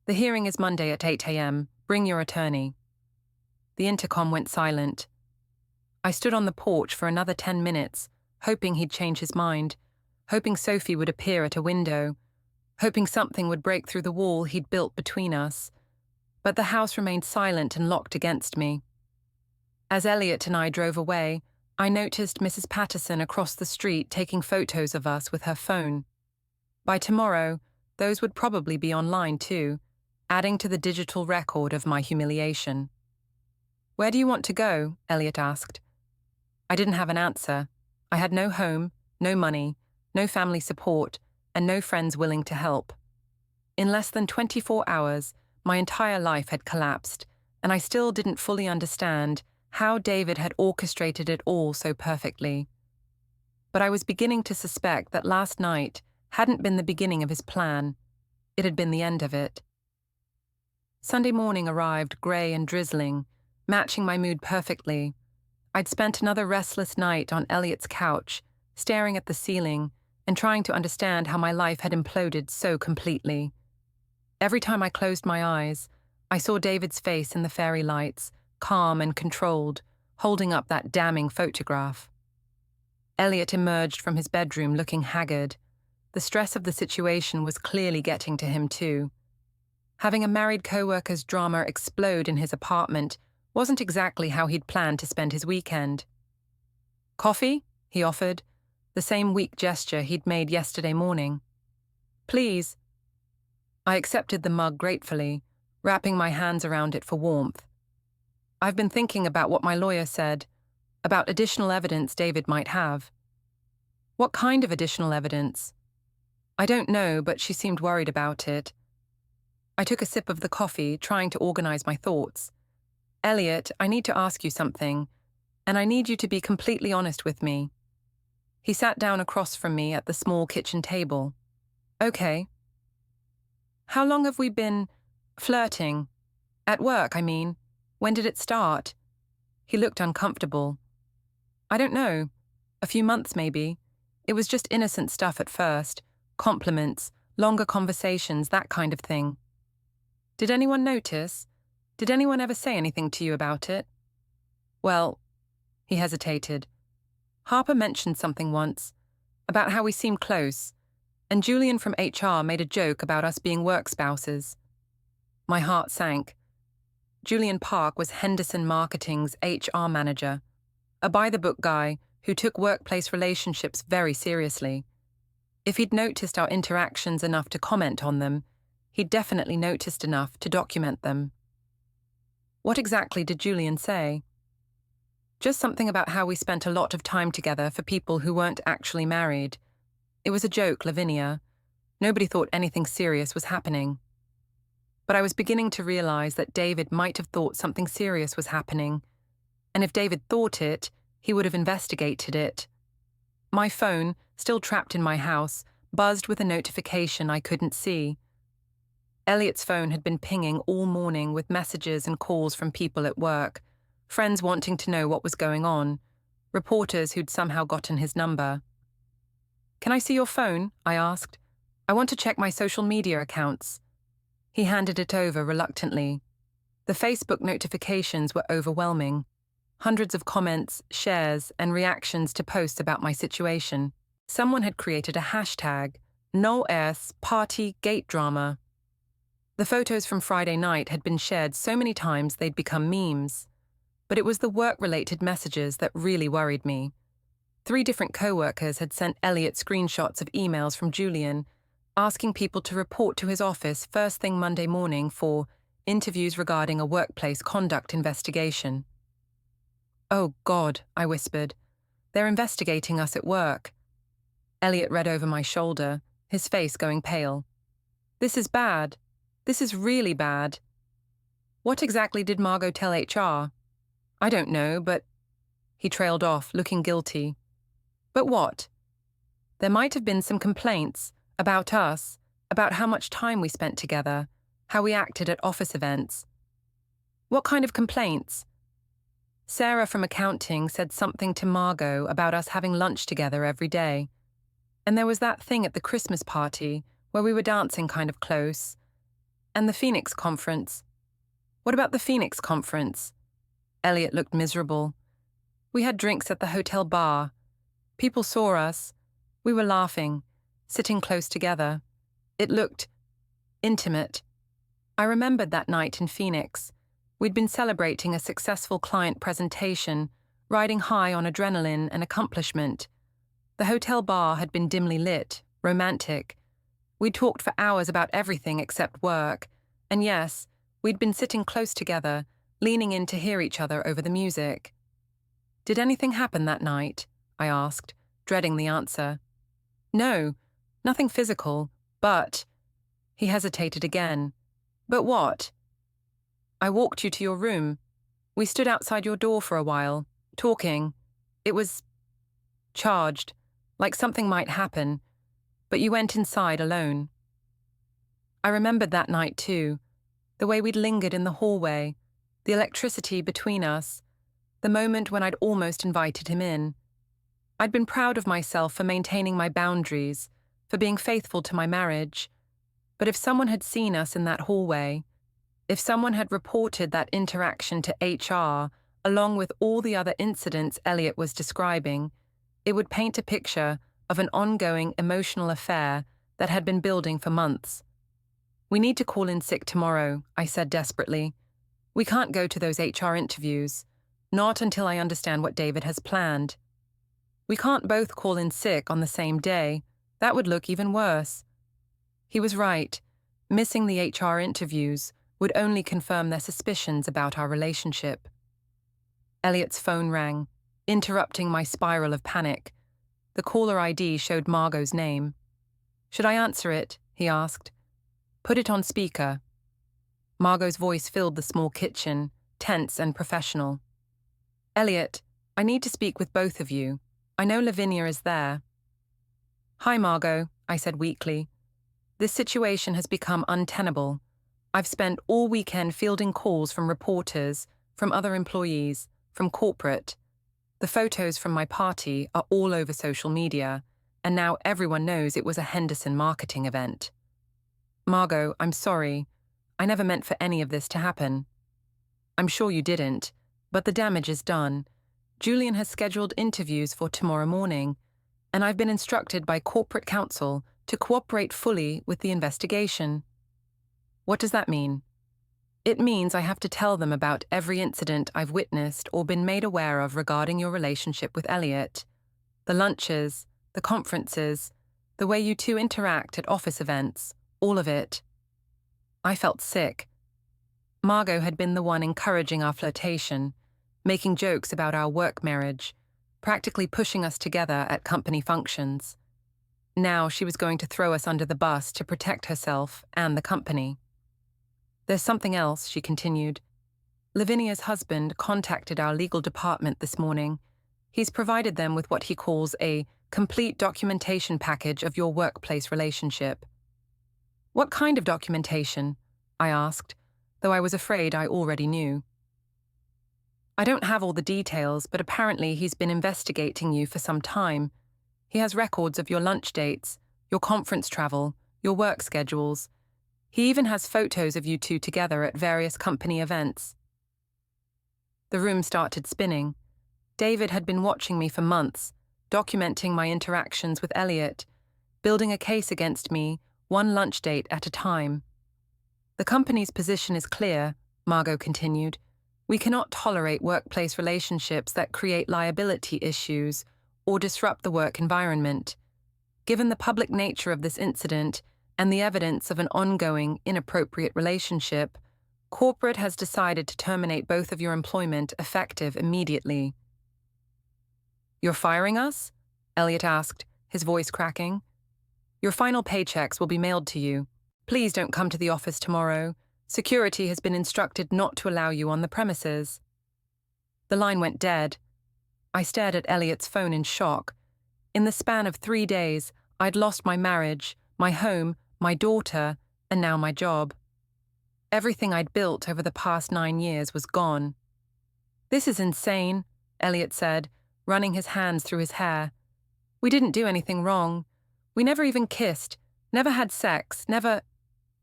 The hearing is Monday at 8 a.m. Bring your attorney. The intercom went silent. I stood on the porch for another 10 minutes, hoping he'd change his mind, hoping Sophie would appear at a window, hoping something would break through the wall he'd built between us. But the house remained silent and locked against me. As Elliot and I drove away, I noticed Mrs. Patterson across the street taking photos of us with her phone. By tomorrow, those would probably be online too, adding to the digital record of my humiliation. Where do you want to go? Elliot asked. I didn't have an answer. I had no home, no money, no family support, and no friends willing to help. In less than 24 hours, my entire life had collapsed, and I still didn't fully understand how David had orchestrated it all so perfectly. But I was beginning to suspect that last night hadn't been the beginning of his plan. It had been the end of it. Sunday morning arrived grey and drizzling, matching my mood perfectly. I'd spent another restless night on Elliot's couch, staring at the ceiling and trying to understand how my life had imploded so completely. Every time I closed my eyes, I saw David's face in the fairy lights, calm and controlled, holding up that damning photograph. Elliot emerged from his bedroom looking haggard. The stress of the situation was clearly getting to him too. Having a married co-worker's drama explode in his apartment wasn't exactly how he'd planned to spend his weekend. Coffee? He offered, the same weak gesture he'd made yesterday morning. Please. I accepted the mug gratefully, wrapping my hands around it for warmth. I've been thinking about what my lawyer said, about additional evidence David might have. What kind of additional evidence? I don't know, but she seemed worried about it. I took a sip of the coffee, trying to organize my thoughts. Elliot, I need to ask you something, and I need you to be completely honest with me. He sat down across from me at the small kitchen table. Okay. How long have we been flirting? At work, I mean. When did it start? He looked uncomfortable. I don't know. A few months, maybe. It was just innocent stuff at first. Compliments, longer conversations, that kind of thing. Did anyone notice? Did anyone ever say anything to you about it? Well, he hesitated. Harper mentioned something once, about how we seemed close, and Julian from HR made a joke about us being work spouses. My heart sank. Julian Park was Henderson Marketing's HR manager, a by-the-book guy who took workplace relationships very seriously. If he'd noticed our interactions enough to comment on them, he'd definitely noticed enough to document them. What exactly did Julian say? Just something about how we spent a lot of time together for people who weren't actually married. It was a joke, Lavinia. Nobody thought anything serious was happening. But I was beginning to realize that David might have thought something serious was happening. And if David thought it, he would have investigated it. My phone, still trapped in my house, buzzed with a notification I couldn't see. Elliot's phone had been pinging all morning with messages and calls from people at work, friends wanting to know what was going on, reporters who'd somehow gotten his number. Can I see your phone? I asked. I want to check my social media accounts. He handed it over reluctantly. The Facebook notifications were overwhelming. Hundreds of comments, shares, and reactions to posts about my situation. Someone had created a hashtag, #NoEarthPartyGateDrama. The photos from Friday night had been shared so many times they'd become memes. But it was the work-related messages that really worried me. 3 different co-workers had sent Elliot screenshots of emails from Julian, asking people to report to his office first thing Monday morning for interviews regarding a workplace conduct investigation. Oh, God, I whispered. They're investigating us at work. Elliot read over my shoulder, his face going pale. This is bad. This is really bad. What exactly did Margot tell HR? I don't know, but... He trailed off, looking guilty. But what? There might have been some complaints about us, about how much time we spent together, how we acted at office events. What kind of complaints? Sarah from accounting said something to Margot about us having lunch together every day. And there was that thing at the Christmas party where we were dancing kind of close. And the Phoenix conference. What about the Phoenix conference? Elliot looked miserable. We had drinks at the hotel bar. People saw us. We were laughing, sitting close together. It looked intimate. I remembered that night in Phoenix. We'd been celebrating a successful client presentation, riding high on adrenaline and accomplishment. The hotel bar had been dimly lit, romantic. We'd talked for hours about everything except work. And yes, we'd been sitting close together, leaning in to hear each other over the music. Did anything happen that night? I asked, dreading the answer. No, nothing physical, but... He hesitated again. But what? I walked you to your room. We stood outside your door for a while, talking. It was charged, like something might happen, but you went inside alone. I remembered that night too, the way we'd lingered in the hallway, the electricity between us, the moment when I'd almost invited him in. I'd been proud of myself for maintaining my boundaries, for being faithful to my marriage. But if someone had seen us in that hallway, if someone had reported that interaction to HR, along with all the other incidents Elliot was describing, it would paint a picture of an ongoing emotional affair that had been building for months. We need to call in sick tomorrow, I said desperately. We can't go to those HR interviews, not until I understand what David has planned. We can't both call in sick on the same day. That would look even worse. He was right. Missing the HR interviews would only confirm their suspicions about our relationship. Elliot's phone rang, interrupting my spiral of panic. The caller ID showed Margot's name. Should I answer it? He asked. Put it on speaker. Margot's voice filled the small kitchen, tense and professional. Elliot, I need to speak with both of you. I know Lavinia is there. Hi, Margot, I said weakly. This situation has become untenable. I've spent all weekend fielding calls from reporters, from other employees, from corporate. The photos from my party are all over social media, and now everyone knows it was a Henderson marketing event. Margot, I'm sorry. I never meant for any of this to happen. I'm sure you didn't, but the damage is done. Julian has scheduled interviews for tomorrow morning, and I've been instructed by corporate counsel to cooperate fully with the investigation. What does that mean? It means I have to tell them about every incident I've witnessed or been made aware of regarding your relationship with Elliot. The lunches, the conferences, the way you two interact at office events, all of it. I felt sick. Margot had been the one encouraging our flirtation, making jokes about our work marriage, practically pushing us together at company functions. Now she was going to throw us under the bus to protect herself and the company. There's something else, she continued. Lavinia's husband contacted our legal department this morning. He's provided them with what he calls a complete documentation package of your workplace relationship. What kind of documentation? I asked, though I was afraid I already knew. I don't have all the details, but apparently he's been investigating you for some time. He has records of your lunch dates, your conference travel, your work schedules. He even has photos of you two together at various company events. The room started spinning. David had been watching me for months, documenting my interactions with Elliot, building a case against me, one lunch date at a time. The company's position is clear, Margot continued. We cannot tolerate workplace relationships that create liability issues or disrupt the work environment. Given the public nature of this incident and the evidence of an ongoing, inappropriate relationship, corporate has decided to terminate both of your employment effective immediately. You're firing us? Elliot asked, his voice cracking. Your final paychecks will be mailed to you. Please don't come to the office tomorrow. Security has been instructed not to allow you on the premises. The line went dead. I stared at Elliot's phone in shock. In the span of 3 days, I'd lost my marriage, my home, my daughter, and now my job. Everything I'd built over the past 9 years was gone. "This is insane," Elliot said, running his hands through his hair. "We didn't do anything wrong. We never even kissed, never had sex, never—"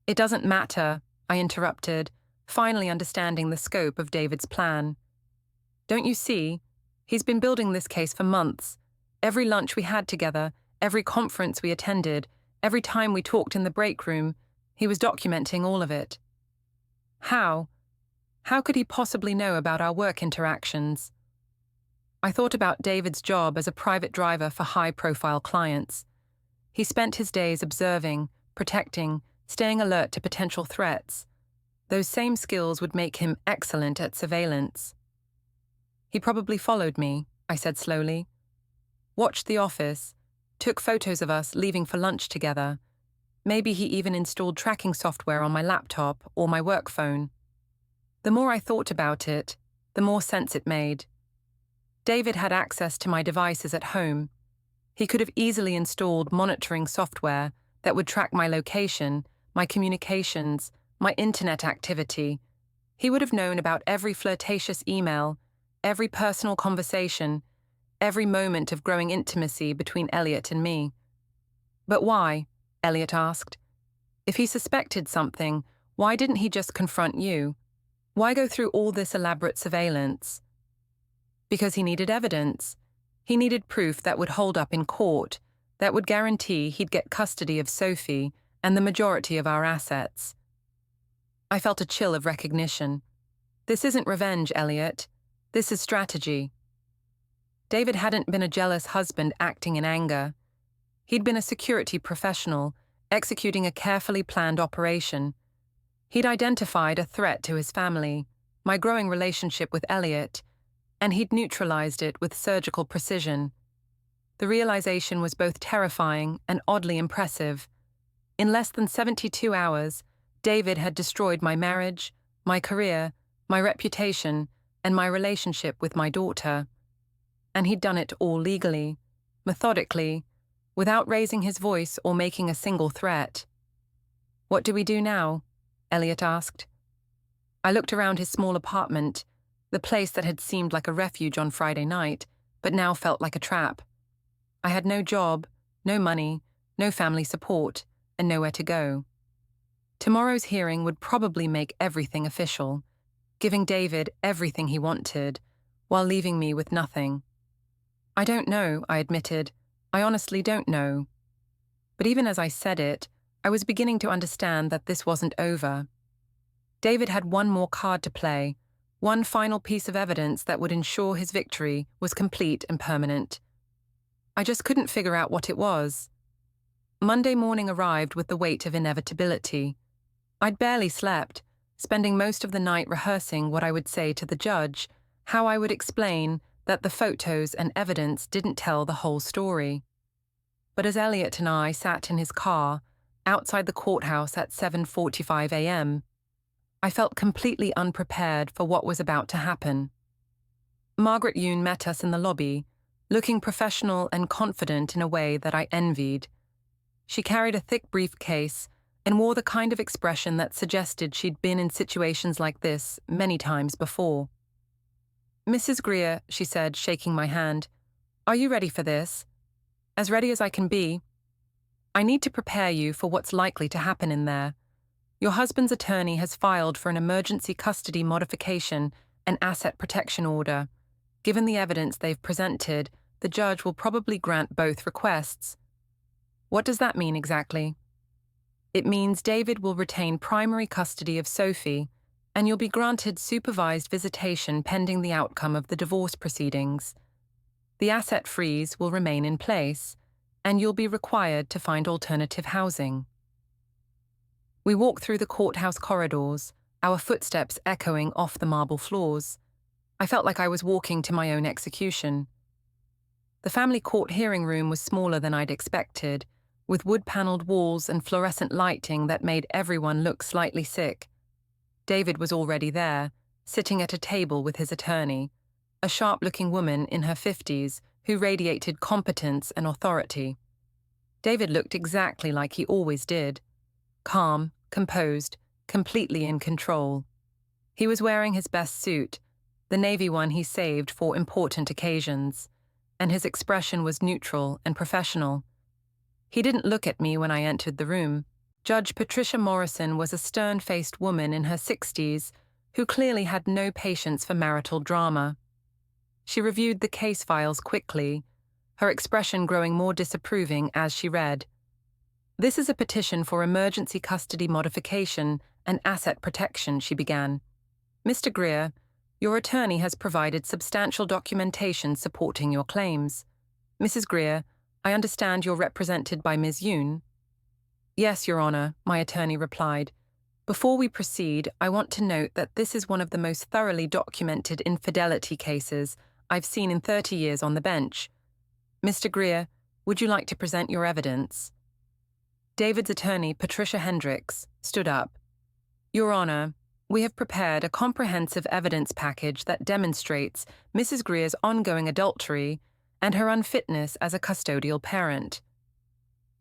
"It doesn't matter," I interrupted, finally understanding the scope of David's plan. "Don't you see? He's been building this case for months. Every lunch we had together, every conference we attended, every time we talked in the break room, he was documenting all of it." "How? How could he possibly know about our work interactions?" I thought about David's job as a private driver for high-profile clients. He spent his days observing, protecting, staying alert to potential threats. Those same skills would make him excellent at surveillance. "He probably followed me," I said slowly. "Watched The Office, took photos of us leaving for lunch together. Maybe he even installed tracking software on my laptop or my work phone." The more I thought about it, the more sense it made. David had access to my devices at home. He could have easily installed monitoring software that would track my location, my communications, my internet activity. He would have known about every flirtatious email, every personal conversation, every moment of growing intimacy between Elliot and me. "But why?" Elliot asked. "If he suspected something, why didn't he just confront you? Why go through all this elaborate surveillance?" "Because he needed evidence. He needed proof that would hold up in court, that would guarantee he'd get custody of Sophie and the majority of our assets." I felt a chill of recognition. "This isn't revenge, Elliot. This is strategy." David hadn't been a jealous husband acting in anger. He'd been a security professional, executing a carefully planned operation. He'd identified a threat to his family, my growing relationship with Elliot, and he'd neutralized it with surgical precision. The realization was both terrifying and oddly impressive. In less than 72 hours, David had destroyed my marriage, my career, my reputation, and my relationship with my daughter. And he'd done it all legally, methodically, without raising his voice or making a single threat. "What do we do now?" Elliot asked. I looked around his small apartment, the place that had seemed like a refuge on Friday night, but now felt like a trap. I had no job, no money, no family support, and nowhere to go. Tomorrow's hearing would probably make everything official, giving David everything he wanted, while leaving me with nothing. "I don't know," I admitted. "I honestly don't know." But even as I said it, I was beginning to understand that this wasn't over. David had one more card to play, one final piece of evidence that would ensure his victory was complete and permanent. I just couldn't figure out what it was. Monday morning arrived with the weight of inevitability. I'd barely slept, spending most of the night rehearsing what I would say to the judge, how I would explain that the photos and evidence didn't tell the whole story. But as Elliot and I sat in his car, outside the courthouse at 7:45 a.m., I felt completely unprepared for what was about to happen. Margaret Yoon met us in the lobby, looking professional and confident in a way that I envied. She carried a thick briefcase and wore the kind of expression that suggested she'd been in situations like this many times before. "Mrs. Greer," she said, shaking my hand, "are you ready for this?" "As ready as I can be." "I need to prepare you for what's likely to happen in there. Your husband's attorney has filed for an emergency custody modification and asset protection order. Given the evidence they've presented, the judge will probably grant both requests." "What does that mean exactly?" "It means David will retain primary custody of Sophie, and you'll be granted supervised visitation pending the outcome of the divorce proceedings. The asset freeze will remain in place, and you'll be required to find alternative housing." We walked through the courthouse corridors, our footsteps echoing off the marble floors. I felt like I was walking to my own execution. The family court hearing room was smaller than I'd expected, with wood-paneled walls and fluorescent lighting that made everyone look slightly sick. David was already there, sitting at a table with his attorney, a sharp-looking woman in her 50s who radiated competence and authority. David looked exactly like he always did, calm, composed, completely in control. He was wearing his best suit, the navy one he saved for important occasions, and his expression was neutral and professional. He didn't look at me when I entered the room. Judge Patricia Morrison was a stern-faced woman in her 60s who clearly had no patience for marital drama. She reviewed the case files quickly, her expression growing more disapproving as she read. "This is a petition for emergency custody modification and asset protection," she began. "Mr. Greer, your attorney has provided substantial documentation supporting your claims. Mrs. Greer, I understand you're represented by Ms. Yoon." "Yes, Your Honor," my attorney replied. "Before we proceed, I want to note that this is one of the most thoroughly documented infidelity cases I've seen in 30 years on the bench. Mr. Greer, would you like to present your evidence?" David's attorney, Patricia Hendricks, stood up. "Your Honor, we have prepared a comprehensive evidence package that demonstrates Mrs. Greer's ongoing adultery and her unfitness as a custodial parent."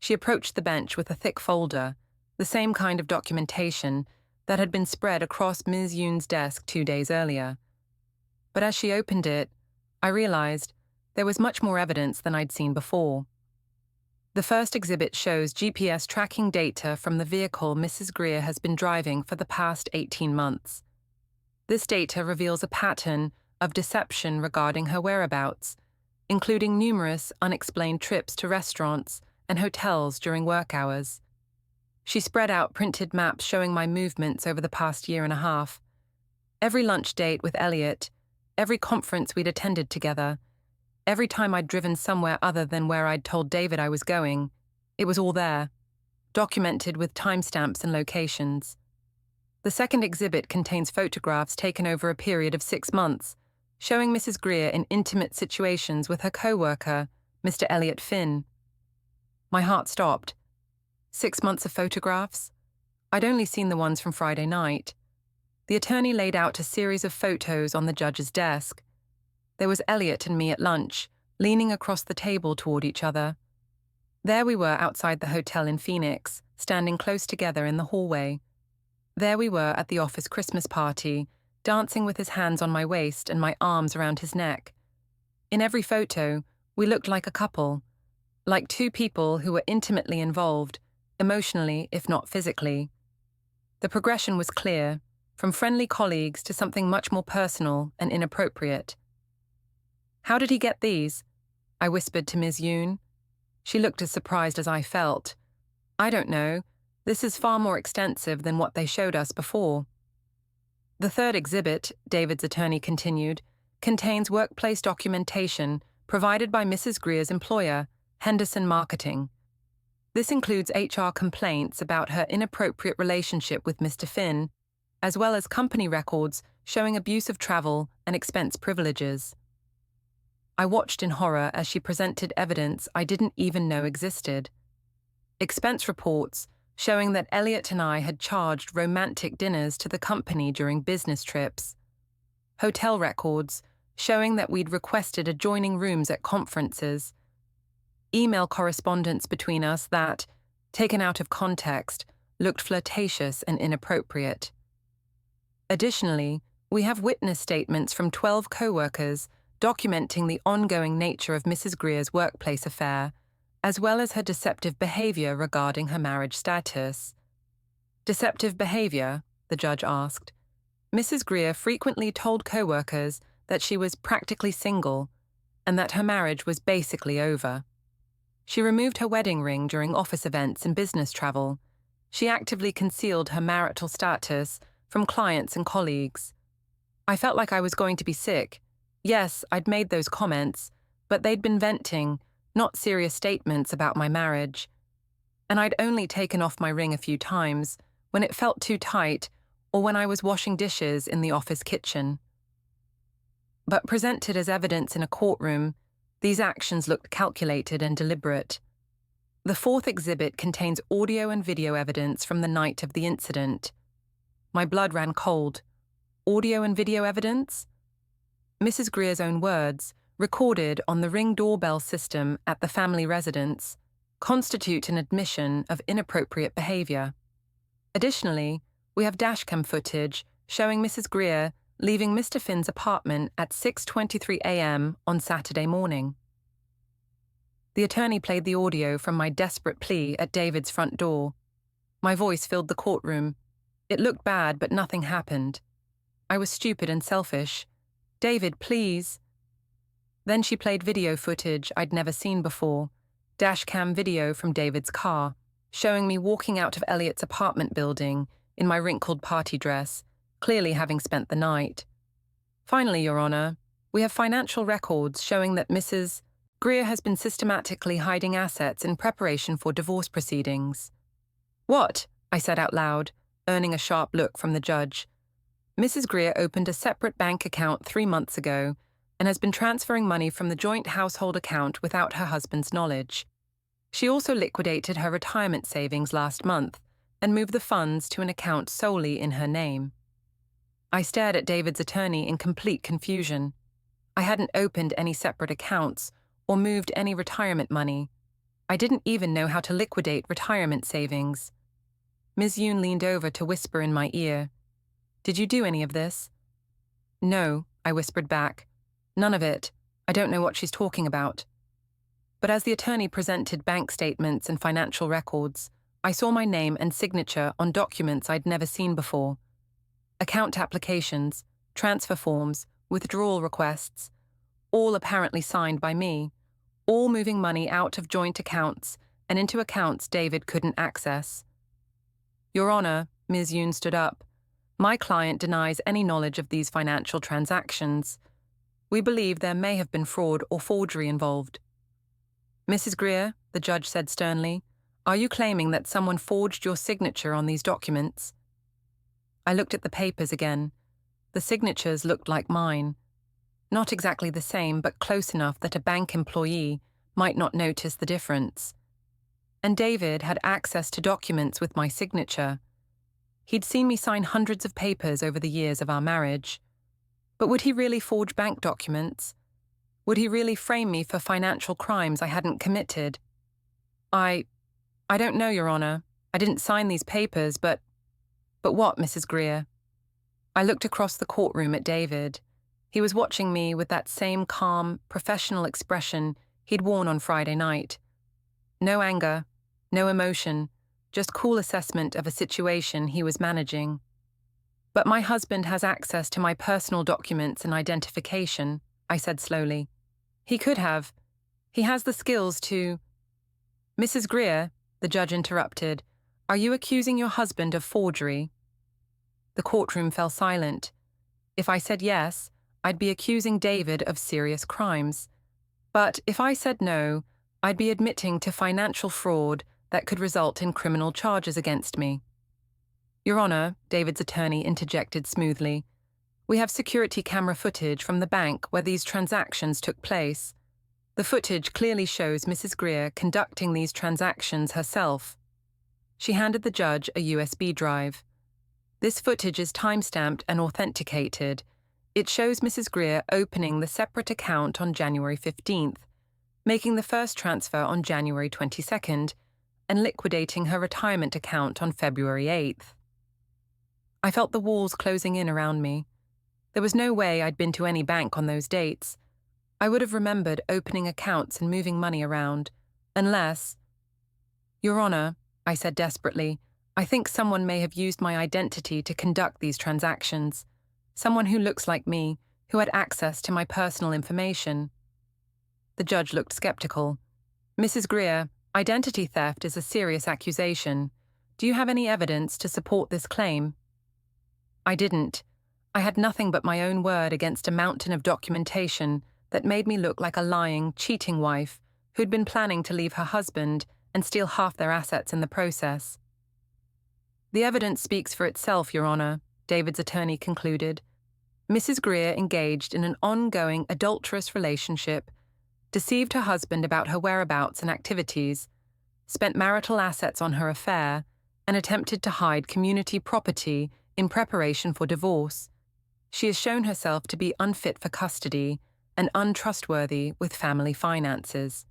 She approached the bench with a thick folder, the same kind of documentation that had been spread across Ms. Yoon's desk 2 days earlier. But as she opened it, I realized there was much more evidence than I'd seen before. The first exhibit shows GPS tracking data from the vehicle Mrs. Greer has been driving for the past 18 months. This data reveals a pattern of deception regarding her whereabouts, including numerous unexplained trips to restaurants and hotels during work hours. She spread out printed maps showing my movements over the past year and a half. Every lunch date with Elliot, every conference we'd attended together, every time I'd driven somewhere other than where I'd told David I was going, it was all there, documented with timestamps and locations. The second exhibit contains photographs taken over a period of 6 months, showing Mrs. Greer in intimate situations with her co-worker, Mr. Elliot Finn. My heart stopped. 6 months of photographs? I'd only seen the ones from Friday night. The attorney laid out a series of photos on the judge's desk. There was Elliot and me at lunch, leaning across the table toward each other. There we were outside the hotel in Phoenix, standing close together in the hallway. There we were at the office Christmas party, dancing with his hands on my waist and my arms around his neck. In every photo, we looked like a couple, like two people who were intimately involved, emotionally if not physically. The progression was clear, from friendly colleagues to something much more personal and inappropriate. "How did he get these?" I whispered to Ms. Yoon. She looked as surprised as I felt. "I don't know. This is far more extensive than what they showed us before." The third exhibit, David's attorney continued, contains workplace documentation provided by Mrs. Greer's employer, Henderson Marketing. This includes HR complaints about her inappropriate relationship with Mr. Finn, as well as company records showing abuse of travel and expense privileges. I watched in horror as she presented evidence I didn't even know existed. Expense reports showing that Elliot and I had charged romantic dinners to the company during business trips. Hotel records showing that we'd requested adjoining rooms at conferences. Email correspondence between us that, taken out of context, looked flirtatious and inappropriate. Additionally, we have witness statements from 12 co-workers documenting the ongoing nature of Mrs. Greer's workplace affair, as well as her deceptive behavior regarding her marriage status. "Deceptive behavior?" the judge asked. Mrs. Greer frequently told co-workers that she was practically single and that her marriage was basically over. She removed her wedding ring during office events and business travel. She actively concealed her marital status from clients and colleagues. I felt like I was going to be sick. Yes, I'd made those comments, but they'd been venting, not serious statements about my marriage. And I'd only taken off my ring a few times, when it felt too tight or when I was washing dishes in the office kitchen. But presented as evidence in a courtroom, these actions looked calculated and deliberate. The fourth exhibit contains audio and video evidence from the night of the incident. My blood ran cold. Audio and video evidence? Mrs. Greer's own words, recorded on the Ring doorbell system at the family residence, constitute an admission of inappropriate behavior. Additionally, we have dashcam footage showing Mrs. Greer leaving Mr. Finn's apartment at 6:23 a.m. on Saturday morning. The attorney played the audio from my desperate plea at David's front door. My voice filled the courtroom. It looked bad, but nothing happened. I was stupid and selfish. David, please. Then she played video footage I'd never seen before, dashcam video from David's car, showing me walking out of Elliot's apartment building in my wrinkled party dress, clearly having spent the night. Finally, Your Honor, we have financial records showing that Mrs. Greer has been systematically hiding assets in preparation for divorce proceedings. What? I said out loud, earning a sharp look from the judge. Mrs. Greer opened a separate bank account 3 months ago and has been transferring money from the joint household account without her husband's knowledge. She also liquidated her retirement savings last month and moved the funds to an account solely in her name. I stared at David's attorney in complete confusion. I hadn't opened any separate accounts or moved any retirement money. I didn't even know how to liquidate retirement savings. Ms. Yoon leaned over to whisper in my ear, "Did you do any of this?" "No," I whispered back. "None of it. I don't know what she's talking about." But as the attorney presented bank statements and financial records, I saw my name and signature on documents I'd never seen before. Account applications, transfer forms, withdrawal requests, all apparently signed by me, all moving money out of joint accounts and into accounts David couldn't access. Your Honor, Ms. Yoon stood up. My client denies any knowledge of these financial transactions. We believe there may have been fraud or forgery involved. Mrs. Greer, the judge said sternly, are you claiming that someone forged your signature on these documents? I looked at the papers again. The signatures looked like mine. Not exactly the same, but close enough that a bank employee might not notice the difference. And David had access to documents with my signature. He'd seen me sign hundreds of papers over the years of our marriage. But would he really forge bank documents? Would he really frame me for financial crimes I hadn't committed? I don't know, Your Honor. I didn't sign these papers, but what, Mrs. Greer? I looked across the courtroom at David. He was watching me with that same calm, professional expression he'd worn on Friday night. No anger, no emotion, just cool assessment of a situation he was managing. But my husband has access to my personal documents and identification, I said slowly. He could have. He has the skills to... Mrs. Greer, the judge interrupted, are you accusing your husband of forgery? The courtroom fell silent. If I said yes, I'd be accusing David of serious crimes. But if I said no, I'd be admitting to financial fraud that could result in criminal charges against me. Your Honor, David's attorney interjected smoothly, we have security camera footage from the bank where these transactions took place. The footage clearly shows Mrs. Greer conducting these transactions herself. She handed the judge a USB drive. This footage is timestamped and authenticated. It shows Mrs. Greer opening the separate account on January 15th, making the first transfer on January 22nd, and liquidating her retirement account on February 8th. I felt the walls closing in around me. There was no way I'd been to any bank on those dates. I would have remembered opening accounts and moving money around, unless... Your Honor, I said desperately, I think someone may have used my identity to conduct these transactions. Someone who looks like me, who had access to my personal information. The judge looked skeptical. Mrs. Greer, identity theft is a serious accusation. Do you have any evidence to support this claim? I didn't. I had nothing but my own word against a mountain of documentation that made me look like a lying, cheating wife who'd been planning to leave her husband and steal half their assets in the process. The evidence speaks for itself, Your Honor, David's attorney concluded. Mrs. Greer engaged in an ongoing adulterous relationship, deceived her husband about her whereabouts and activities, spent marital assets on her affair, and attempted to hide community property in preparation for divorce. She has shown herself to be unfit for custody and untrustworthy with family finances.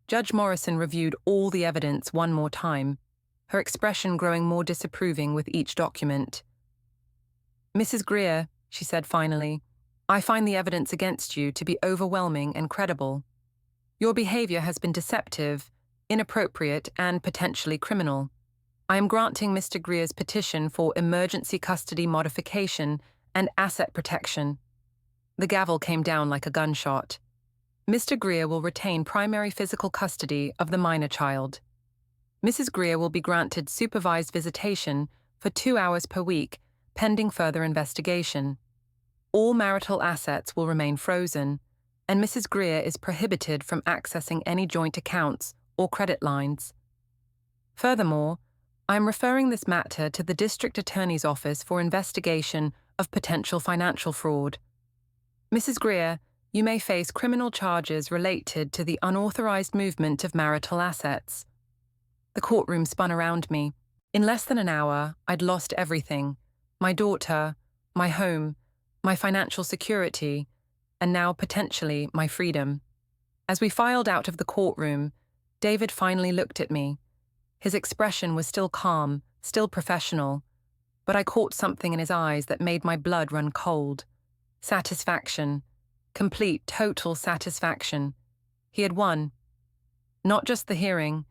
Judge Morrison reviewed all the evidence one more time, her expression growing more disapproving with each document. "Mrs. Greer," she said finally, "I find the evidence against you to be overwhelming and credible. Your behavior has been deceptive, inappropriate, and potentially criminal. I am granting Mr. Greer's petition for emergency custody modification and asset protection." The gavel came down like a gunshot. "Mr. Greer will retain primary physical custody of the minor child. Mrs. Greer will be granted supervised visitation for 2 hours per week, pending further investigation. All marital assets will remain frozen, and Mrs. Greer is prohibited from accessing any joint accounts or credit lines. Furthermore, I am referring this matter to the District Attorney's Office for investigation of potential financial fraud. Mrs. Greer, you may face criminal charges related to the unauthorized movement of marital assets." The courtroom spun around me. In less than an hour, I'd lost everything: my daughter, my home, my financial security, and now potentially my freedom. As we filed out of the courtroom, David finally looked at me. His expression was still calm, still professional, but I caught something in his eyes that made my blood run cold. Satisfaction. Complete, total satisfaction. He had won. Not just the hearing,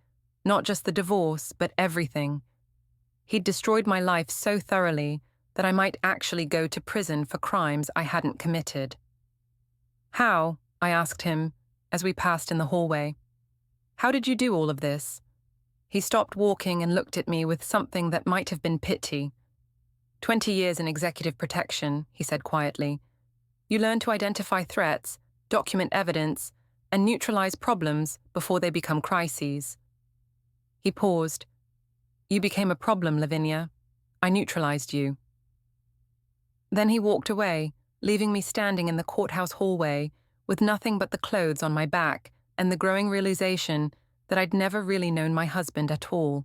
not just the divorce, but everything. He'd destroyed my life so thoroughly that I might actually go to prison for crimes I hadn't committed. "How?" I asked him as we passed in the hallway. "How did you do all of this?" He stopped walking and looked at me with something that might have been pity. 20 years in executive protection," he said quietly. "You learn to identify threats, document evidence, and neutralize problems before they become crises." He paused. "You became a problem, Lavinia. I neutralized you." Then he walked away, leaving me standing in the courthouse hallway with nothing but the clothes on my back and the growing realization that I'd never really known my husband at all.